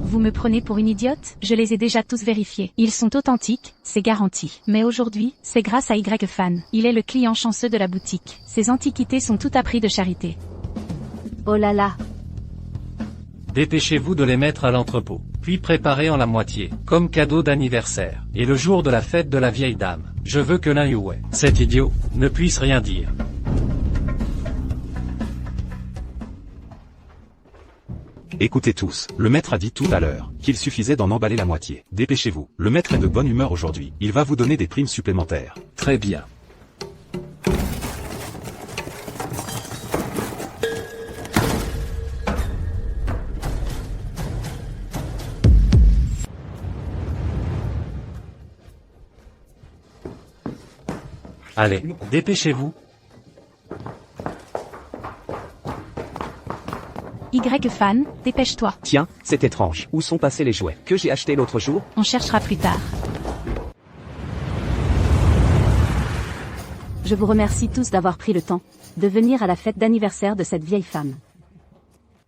Vous me prenez pour une idiote? Je les ai déjà tous vérifiés. Ils sont authentiques, c'est garanti. Mais aujourd'hui, c'est grâce à Y-Fan. Il est le client chanceux de la boutique. Ces antiquités sont tout à prix de charité. Oh là là. Dépêchez-vous de les mettre à l'entrepôt, puis préparez en la moitié, comme cadeau d'anniversaire. Et le jour de la fête de la vieille dame, je veux que Lin Yue, cet idiot, ne puisse rien dire. Écoutez tous, le maître a dit tout à l'heure qu'il suffisait d'en emballer la moitié. Dépêchez-vous, le maître est de bonne humeur aujourd'hui. Il va vous donner des primes supplémentaires. Très bien. Allez, dépêchez-vous. Y-Fan, dépêche-toi. Tiens, c'est étrange. Où sont passés les jouets que j'ai achetés l'autre jour? On cherchera plus tard. Je vous remercie tous d'avoir pris le temps de venir à la fête d'anniversaire de cette vieille femme.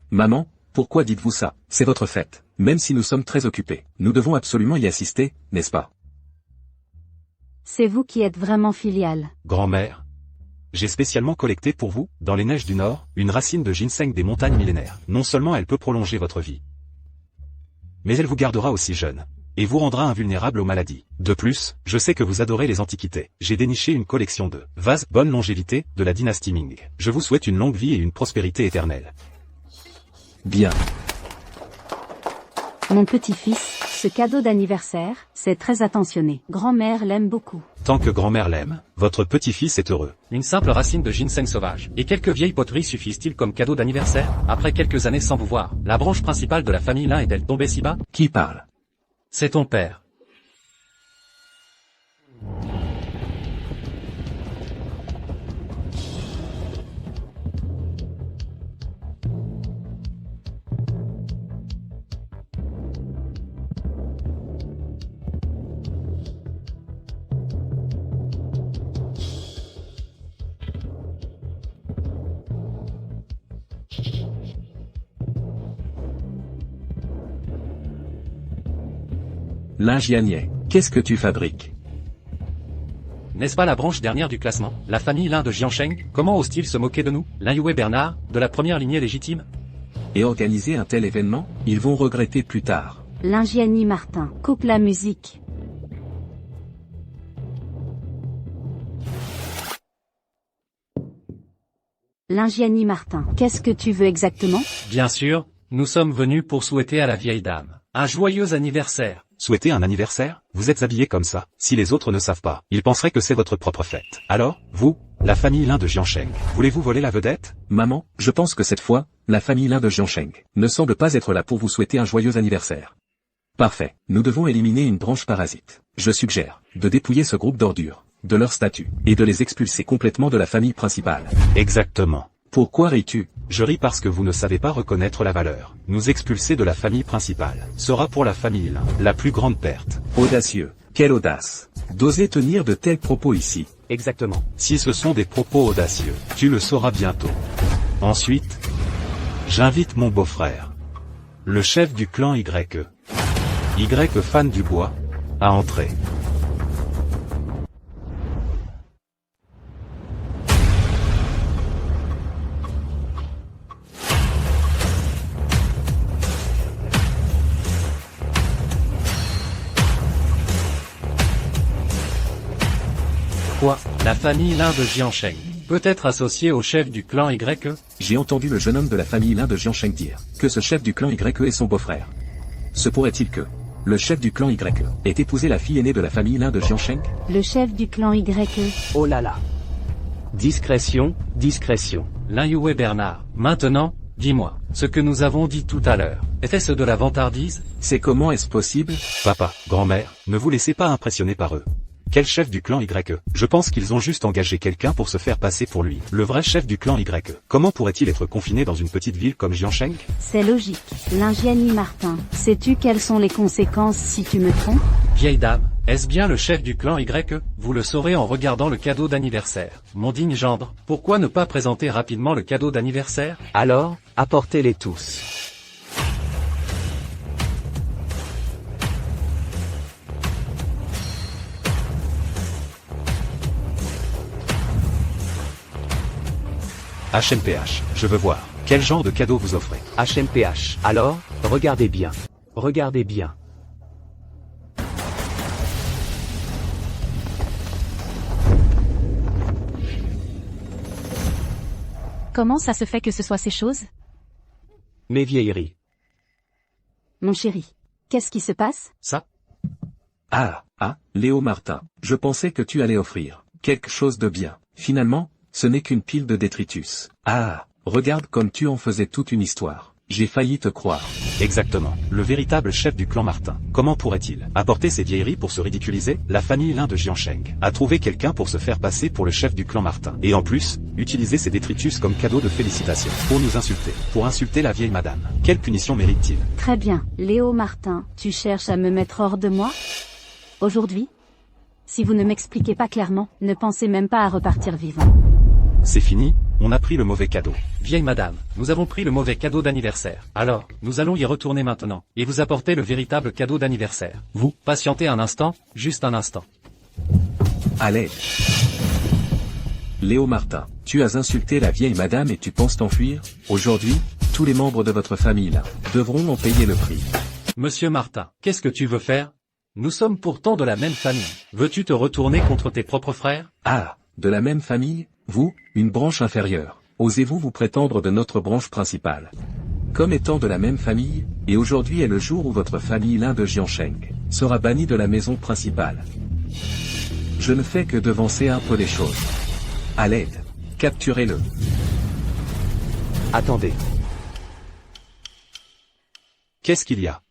Maman, pourquoi dites-vous ça? C'est votre fête. Même si nous sommes très occupés, nous devons absolument y assister, n'est-ce pas? C'est vous qui êtes vraiment filiale. Grand-mère, j'ai spécialement collecté pour vous, dans les neiges du Nord, une racine de ginseng des montagnes millénaires. Non seulement elle peut prolonger votre vie, mais elle vous gardera aussi jeune, et vous rendra invulnérable aux maladies. De plus, je sais que vous adorez les antiquités. J'ai déniché une collection de vases bonne longévité de la dynastie Ming. Je vous souhaite une longue vie et une prospérité éternelle. Bien. Mon petit-fils, ce cadeau d'anniversaire, c'est très attentionné. Grand-mère l'aime beaucoup. Tant que grand-mère l'aime, votre petit-fils est heureux. Une simple racine de ginseng sauvage. Et quelques vieilles poteries suffisent-ils comme cadeau d'anniversaire? Après quelques années sans vous voir, la branche principale de la famille Lin est-elle tombée si bas? Qui parle? C'est ton père. Lin Jianye, qu'est-ce que tu fabriques? N'est-ce pas la branche dernière du classement? La famille Lin de Jiansheng? Comment ose-t-il se moquer de nous? Lin Yue Bernard, de la première lignée légitime? Et organiser un tel événement, ils vont regretter plus tard. Lingiani Martin, coupe la musique. Lingiani Martin, qu'est-ce que tu veux exactement? Bien sûr, nous sommes venus pour souhaiter à la vieille dame un joyeux anniversaire. Souhaitez un anniversaire? Vous êtes habillé comme ça. Si les autres ne savent pas, ils penseraient que c'est votre propre fête. Alors, vous, la famille Lin de Jiansheng, voulez-vous voler la vedette? Maman, je pense que cette fois, la famille Lin de Jiansheng ne semble pas être là pour vous souhaiter un joyeux anniversaire. Parfait. Nous devons éliminer une branche parasite. Je suggère de dépouiller ce groupe d'ordures, de leur statut, et de les expulser complètement de la famille principale. Exactement. Pourquoi ris-tu? Je ris parce que vous ne savez pas reconnaître la valeur. Nous expulser de la famille principale sera pour la famille Lin la plus grande perte. Audacieux. Quelle audace. D'oser tenir de tels propos ici. Exactement. Si ce sont des propos audacieux, tu le sauras bientôt. Ensuite, j'invite mon beau-frère, le chef du clan Y fan du bois, à entrer. Quoi? La famille Lin de Jiansheng peut être associée au chef du clan Y? J'ai entendu le jeune homme de la famille Lin de Jiansheng dire que ce chef du clan Y est son beau-frère. Se pourrait-il que le chef du clan Y ait épousé la fille aînée de la famille Lin de Jiansheng? Le chef du clan Y. Oh là là. Discrétion, discrétion. Lin Yue Bernard. Maintenant, dis-moi, ce que nous avons dit tout à l'heure, était-ce de la vantardise? C'est comment est-ce possible? Papa, grand-mère, ne vous laissez pas impressionner par eux. Quel chef du clan Y? Je pense qu'ils ont juste engagé quelqu'un pour se faire passer pour lui. Le vrai chef du clan Y. Comment pourrait-il être confiné dans une petite ville comme Jiansheng? C'est logique. L'ingénie Martin. Sais-tu quelles sont les conséquences si tu me trompes? Vieille dame, est-ce bien le chef du clan Y? Vous le saurez en regardant le cadeau d'anniversaire. Mon digne gendre, pourquoi ne pas présenter rapidement le cadeau d'anniversaire? Alors, apportez-les tous. HMPH, je veux voir. Quel genre de cadeau vous offrez? HMPH. Alors, regardez bien. Regardez bien. Comment ça se fait que ce soit ces choses? Mes vieilleries. Mon chéri. Qu'est-ce qui se passe? Ça? Léo Martin. Je pensais que tu allais offrir quelque chose de bien. Finalement, ce n'est qu'une pile de détritus. Regarde comme tu en faisais toute une histoire. J'ai failli te croire. Exactement. Le véritable chef du clan Martin. Comment pourrait-il apporter ces vieilleries pour se ridiculiser? La famille Lin de Jiansheng a trouvé quelqu'un pour se faire passer pour le chef du clan Martin. Et en plus, utiliser ces détritus comme cadeau de félicitations. Pour nous insulter. Pour insulter la vieille madame. Quelle punition mérite-t-il? Très bien. Léo Martin, tu cherches à me mettre hors de moi? Aujourd'hui? Si vous ne m'expliquez pas clairement, ne pensez même pas à repartir vivant. C'est fini, on a pris le mauvais cadeau. Vieille madame, nous avons pris le mauvais cadeau d'anniversaire. Alors, nous allons y retourner maintenant, et vous apporter le véritable cadeau d'anniversaire. Vous, patientez un instant, juste un instant. À l'aide. Léo Martin, tu as insulté la vieille madame et tu penses t'enfuir? Aujourd'hui, tous les membres de votre famille là devront en payer le prix. Monsieur Martin, qu'est-ce que tu veux faire? Nous sommes pourtant de la même famille. Veux-tu te retourner contre tes propres frères? De la même famille? Vous, une branche inférieure, osez-vous vous prétendre de notre branche principale? Comme étant de la même famille, et aujourd'hui est le jour où votre famille Lin de Jiansheng sera bannie de la maison principale. Je ne fais que devancer un peu les choses. À l'aide. Capturez-le. Attendez. Qu'est-ce qu'il y a?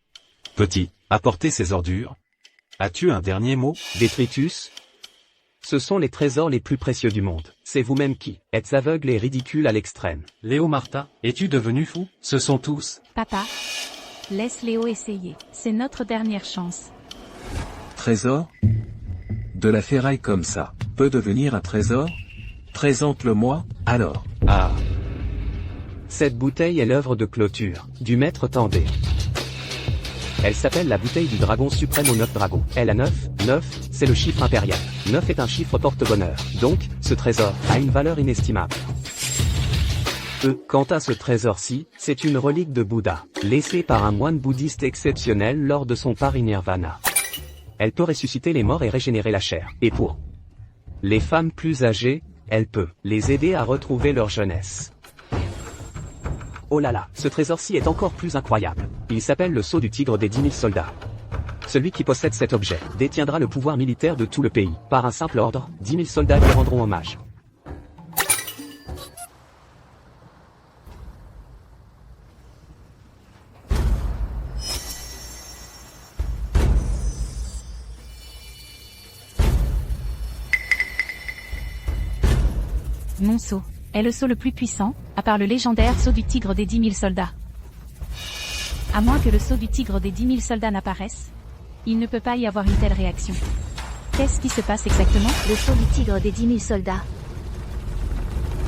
Petit, apportez ces ordures. As-tu un dernier mot? Détritus? Ce sont les trésors les plus précieux du monde. C'est vous-même qui êtes aveugle et ridicule à l'extrême. Léo Martin, es-tu devenu fou? Ce sont tous. Papa, laisse Léo essayer. C'est notre dernière chance. Trésor? De la ferraille comme ça peut devenir un trésor? Présente-le-moi, alors. Cette bouteille est l'œuvre de clôture du maître Tendé. Elle s'appelle la bouteille du dragon suprême aux 9 dragons. Elle a 9, c'est le chiffre impérial. 9 est un chiffre porte-bonheur. Donc, ce trésor a une valeur inestimable. Quant à ce trésor-ci, c'est une relique de Bouddha, laissée par un moine bouddhiste exceptionnel lors de son parinirvana. Elle peut ressusciter les morts et régénérer la chair. Et pour les femmes plus âgées, elle peut les aider à retrouver leur jeunesse. Oh là là, ce trésor-ci est encore plus incroyable. Il s'appelle le sceau du tigre des 10 000 soldats. Celui qui possède cet objet détiendra le pouvoir militaire de tout le pays. Par un simple ordre, 10 000 soldats lui rendront hommage. Mon sceau est le sceau le plus puissant, à part le légendaire sceau du tigre des 10 000 soldats. À moins que le sceau du tigre des 10 000 soldats n'apparaisse, il ne peut pas y avoir une telle réaction. Qu'est-ce qui se passe exactement? Le sceau du tigre des 10 000 soldats.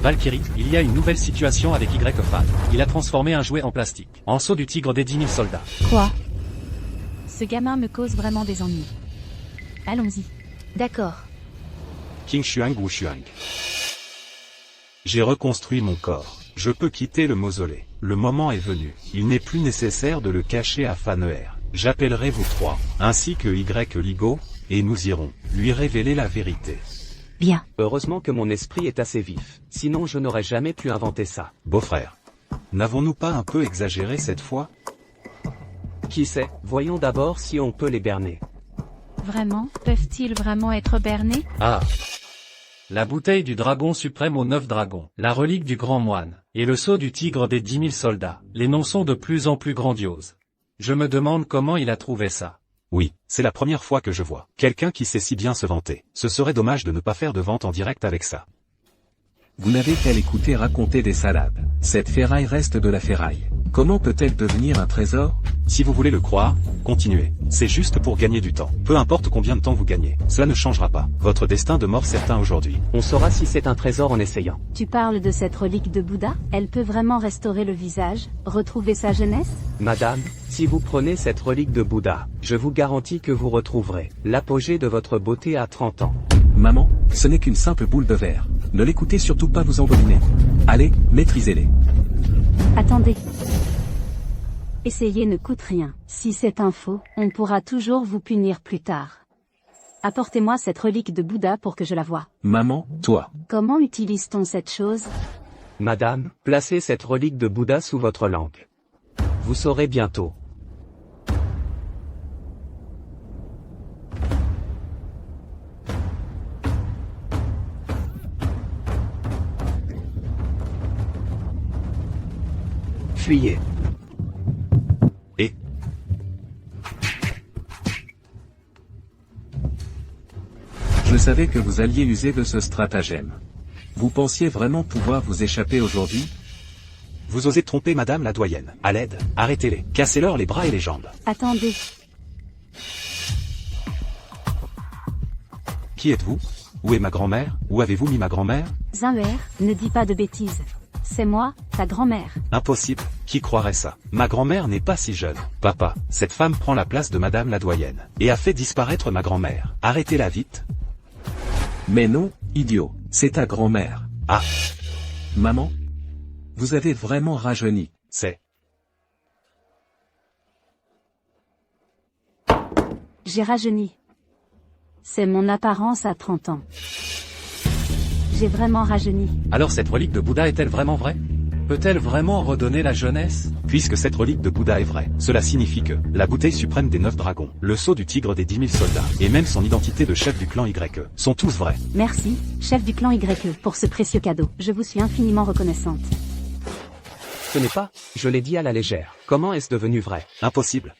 Valkyrie, il y a une nouvelle situation avec Y-Fan. Il a transformé un jouet en plastique, en sceau du tigre des 10 000 soldats. Quoi? Ce gamin me cause vraiment des ennuis. Allons-y. D'accord. King Shuang ou Shuang. J'ai reconstruit mon corps. Je peux quitter le mausolée. Le moment est venu. Il n'est plus nécessaire de le cacher à Faneher. J'appellerai vous trois, ainsi que Y Ligo, et nous irons lui révéler la vérité. Bien. Heureusement que mon esprit est assez vif. Sinon je n'aurais jamais pu inventer ça. Beau-frère. N'avons-nous pas un peu exagéré cette fois? Qui sait, voyons d'abord si on peut les berner. Vraiment? Peuvent-ils vraiment être bernés? Ah. La bouteille du dragon suprême aux 9 dragons, la relique du grand moine, et le sceau du tigre des 10 000 soldats. Les noms sont de plus en plus grandioses. Je me demande comment il a trouvé ça. Oui, c'est la première fois que je vois quelqu'un qui sait si bien se vanter. Ce serait dommage de ne pas faire de vente en direct avec ça. Vous n'avez qu'à l'écouter raconter des salades. Cette ferraille reste de la ferraille. Comment peut-elle devenir un trésor? Si vous voulez le croire, continuez. C'est juste pour gagner du temps. Peu importe combien de temps vous gagnez, cela ne changera pas votre destin de mort certain aujourd'hui. On saura si c'est un trésor en essayant. Tu parles de cette relique de Bouddha? Elle peut vraiment restaurer le visage, retrouver sa jeunesse? Madame, si vous prenez cette relique de Bouddha, je vous garantis que vous retrouverez l'apogée de votre beauté à 30 ans. Maman, ce n'est qu'une simple boule de verre. Ne l'écoutez surtout pas vous enveniner. Allez, maîtrisez-les. Attendez. Essayer ne coûte rien. Si c'est un faux, on pourra toujours vous punir plus tard. Apportez-moi cette relique de Bouddha pour que je la voie. Maman, toi. Comment utilise-t-on cette chose? Madame, placez cette relique de Bouddha sous votre langue. Vous saurez bientôt. Fuyez. Et Je savais que vous alliez user de ce stratagème. Vous pensiez vraiment pouvoir vous échapper aujourd'hui? vous osez tromper madame la doyenne. À l'aide, arrêtez-les. Cassez-leur les bras et les jambes. Attendez. Qui êtes-vous? Où est ma grand-mère? Où avez-vous mis ma grand-mère? Zinwer, ne dis pas de bêtises. C'est moi, ta grand-mère. Impossible, qui croirait ça? Ma grand-mère n'est pas si jeune. Papa, cette femme prend la place de madame la doyenne, et a fait disparaître ma grand-mère. Arrêtez-la vite. Mais non, idiot, c'est ta grand-mère. Ah, Maman? Vous avez vraiment rajeuni. c'est... J'ai rajeuni. C'est mon apparence à 30 ans. J'ai vraiment rajeuni. Alors cette relique de Bouddha est-elle vraiment vraie? Peut-elle vraiment redonner la jeunesse? Puisque cette relique de Bouddha est vraie, cela signifie que la bouteille suprême des 9 dragons, le sceau du tigre des 10 000 soldats, et même son identité de chef du clan YE, sont tous vrais. Merci, chef du clan YE, pour ce précieux cadeau. Je vous suis infiniment reconnaissante. Ce n'est pas, je l'ai dit à la légère. Comment est-ce devenu vrai? Impossible.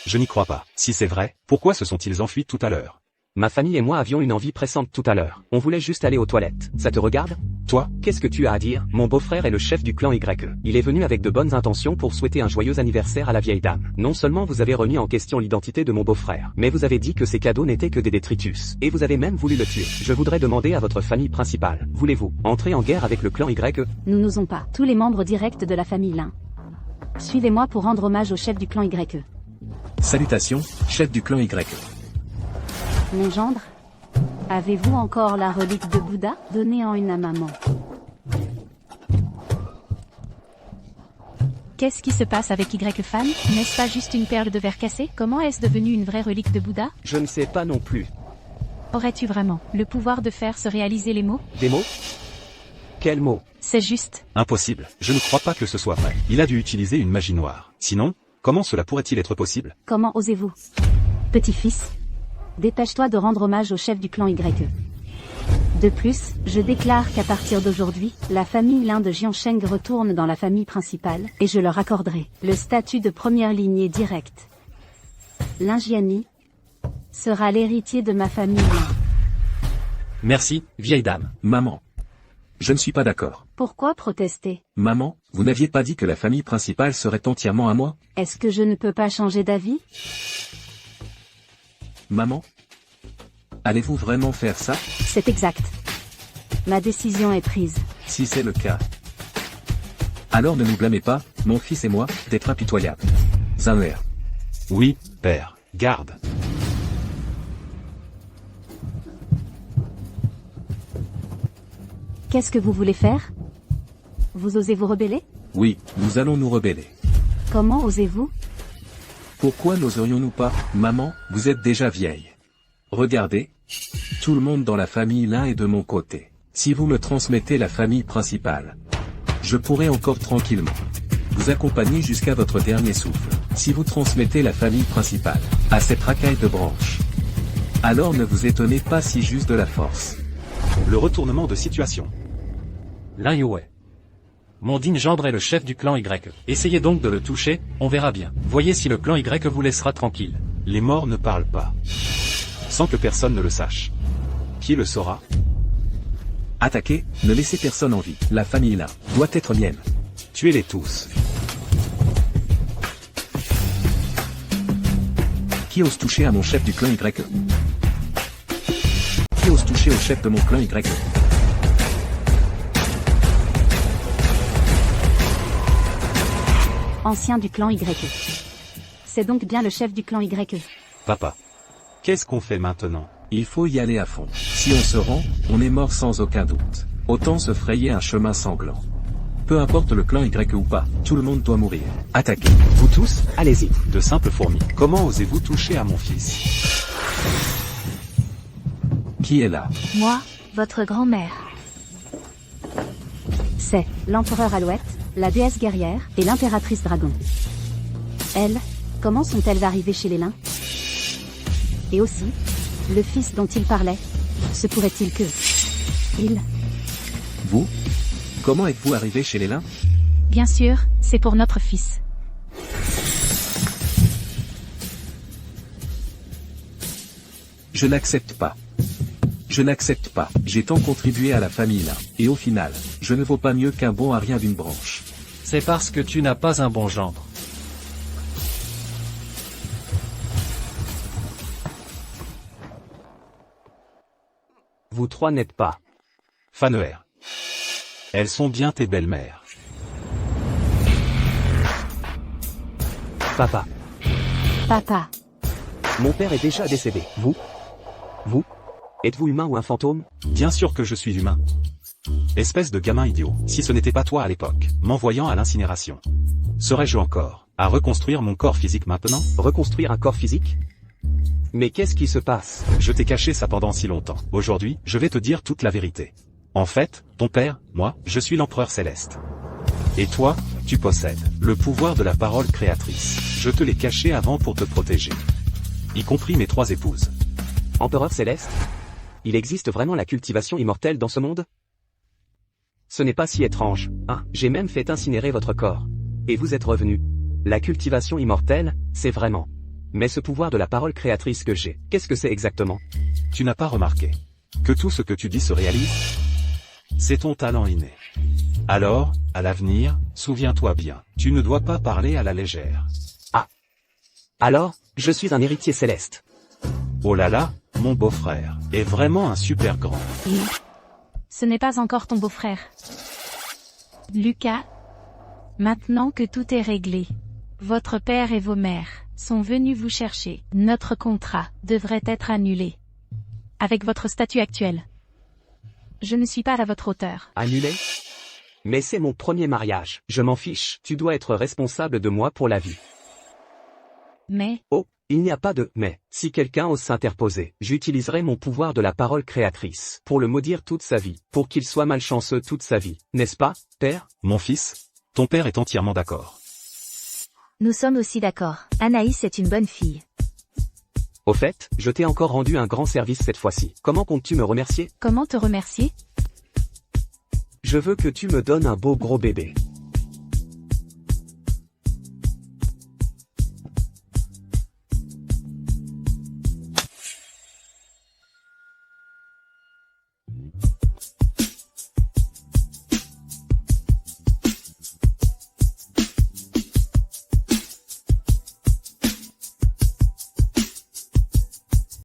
Je n'y crois pas. Si c'est vrai, pourquoi se sont-ils enfuis tout à l'heure? Ma famille et moi avions une envie pressante tout à l'heure. On voulait juste aller aux toilettes. Ça te regarde? Toi, Qu'est-ce que tu as à dire? Mon beau-frère est le chef du clan YE. Il est venu avec de bonnes intentions pour souhaiter un joyeux anniversaire à la vieille dame. Non seulement vous avez remis en question l'identité de mon beau-frère, mais vous avez dit que ces cadeaux n'étaient que des détritus. Et vous avez même voulu le tuer. Je voudrais demander à votre famille principale, voulez-vous entrer en guerre avec le clan YE? Nous n'osons pas. Tous les membres directs de la famille Lin. Suivez-moi pour rendre hommage au chef du clan YE. Salutations, chef du clan YE. Mon gendre? Avez-vous encore la relique de Bouddha? Donnez-en une à maman. Qu'est-ce qui se passe avec Y-Fan? N'est-ce pas juste une perle de verre cassé? Comment est-ce devenu une vraie relique de Bouddha? Je ne sais pas non plus. Aurais-tu vraiment le pouvoir de faire se réaliser les mots? Des mots? Quels mots? C'est juste. impossible. Je ne crois pas que ce soit vrai. Il a dû utiliser une magie noire. Sinon, comment cela pourrait-il être possible? Comment osez-vous? Petit-fils, dépêche-toi de rendre hommage au chef du clan YE. De plus, je déclare qu'à partir d'aujourd'hui, la famille Lin de Jiansheng retourne dans la famille principale, et je leur accorderai le statut de première lignée directe. Lin Jiani sera l'héritier de ma famille Lin. Merci, vieille dame. Maman. Je ne suis pas d'accord. Pourquoi protester? Maman, vous n'aviez pas dit que la famille principale serait entièrement à moi? Est-ce que je ne peux pas changer d'avis? Maman? Allez-vous vraiment faire ça? C'est exact. Ma décision est prise. Si c'est le cas. Alors ne nous blâmez pas, mon fils et moi, d'être impitoyables. Zamer. Oui, père, garde. Qu'est-ce que vous voulez faire? Vous osez vous rebeller? Oui, nous allons nous rebeller. Comment osez-vous? Pourquoi n'oserions-nous pas? Maman, vous êtes déjà vieille. Regardez. Tout le monde dans la famille Lin est de mon côté. Si vous me transmettez la famille principale, je pourrai encore tranquillement vous accompagner jusqu'à votre dernier souffle. Si vous transmettez la famille principale à cette racaille de branches, alors ne vous étonnez pas si j'use de la force. Le retournement de situation. Lin Yue. Mon digne gendre est le chef du clan Y. Essayez donc de le toucher, on verra bien. Voyez si le clan Y vous laissera tranquille. Les morts ne parlent pas. Sans que personne ne le sache. Qui le saura? Attaquez, ne laissez personne en vie. La famille Lin doit être mienne. Tuez-les tous. Qui ose toucher à mon chef du clan Y? Qui ose toucher au chef de mon clan Y? Ancien du clan Y. C'est donc bien le chef du clan Y. Papa. Qu'est-ce qu'on fait maintenant? Il faut y aller à fond. Si on se rend, on est mort sans aucun doute. Autant se frayer un chemin sanglant. Peu importe le clan Y ou pas, tout le monde doit mourir. Attaquez. Vous tous, allez-y. De simples fourmis. Comment osez-vous toucher à mon fils? Qui est là? Moi, votre grand-mère. C'est l'empereur Alouette, la déesse guerrière et l'impératrice dragon. Elles, comment sont-elles arrivées chez les Lin? Et aussi, le fils dont il parlait, se pourrait-il que... Il... Vous? Comment êtes-vous arrivé chez les Lin? Bien sûr, c'est pour notre fils. Je n'accepte pas. Je n'accepte pas. J'ai tant contribué à la famille Lin. Et au final, je ne vaux pas mieux qu'un bon à rien d'une branche. C'est parce que tu n'as pas un bon gendre. Vous trois n'êtes pas. Fanuer. Elles sont bien tes belles-mères. Papa. Papa. Mon père est déjà décédé. Vous? Êtes-vous humain ou un fantôme? Bien sûr que je suis humain. Espèce de gamin idiot. Si ce n'était pas toi à l'époque, m'envoyant à l'incinération. Serais-je encore à reconstruire mon corps physique maintenant? Reconstruire un corps physique? Mais qu'est-ce qui se passe? Je t'ai caché ça pendant si longtemps. Aujourd'hui, je vais te dire toute la vérité. En fait, ton père, moi, je suis l'empereur céleste. Et toi, tu possèdes le pouvoir de la parole créatrice. Je te l'ai caché avant pour te protéger. Y compris mes 3 épouses. Empereur céleste? Il existe vraiment la cultivation immortelle dans ce monde? Ce n'est pas si étrange. J'ai même fait incinérer votre corps. Et vous êtes revenu. La cultivation immortelle, c'est vraiment. Mais ce pouvoir de la parole créatrice que j'ai, qu'est-ce que c'est exactement? Tu n'as pas remarqué que tout ce que tu dis se réalise? C'est ton talent inné. Alors, à l'avenir, souviens-toi bien, tu ne dois pas parler à la légère. Alors, je suis un héritier céleste. Oh là là, mon beau-frère est vraiment un super grand. Ce n'est pas encore ton beau-frère. Lucas, maintenant que tout est réglé, votre père et vos mères sont venus vous chercher. Notre contrat devrait être annulé. Avec votre statut actuel. Je ne suis pas à votre hauteur. Annulé? Mais c'est mon premier mariage. Je m'en fiche. Tu dois être responsable de moi pour la vie. Mais, Oh, il n'y a pas de « mais ». Si quelqu'un ose s'interposer, j'utiliserai mon pouvoir de la parole créatrice pour le maudire toute sa vie, pour qu'il soit malchanceux toute sa vie. N'est-ce pas, père? Mon fils, ton père est entièrement d'accord. Nous sommes aussi d'accord. Anaïs est une bonne fille. Au fait, je t'ai encore rendu un grand service cette fois-ci. Comment comptes-tu me remercier? comment te remercier? Je veux que tu me donnes un beau gros bébé.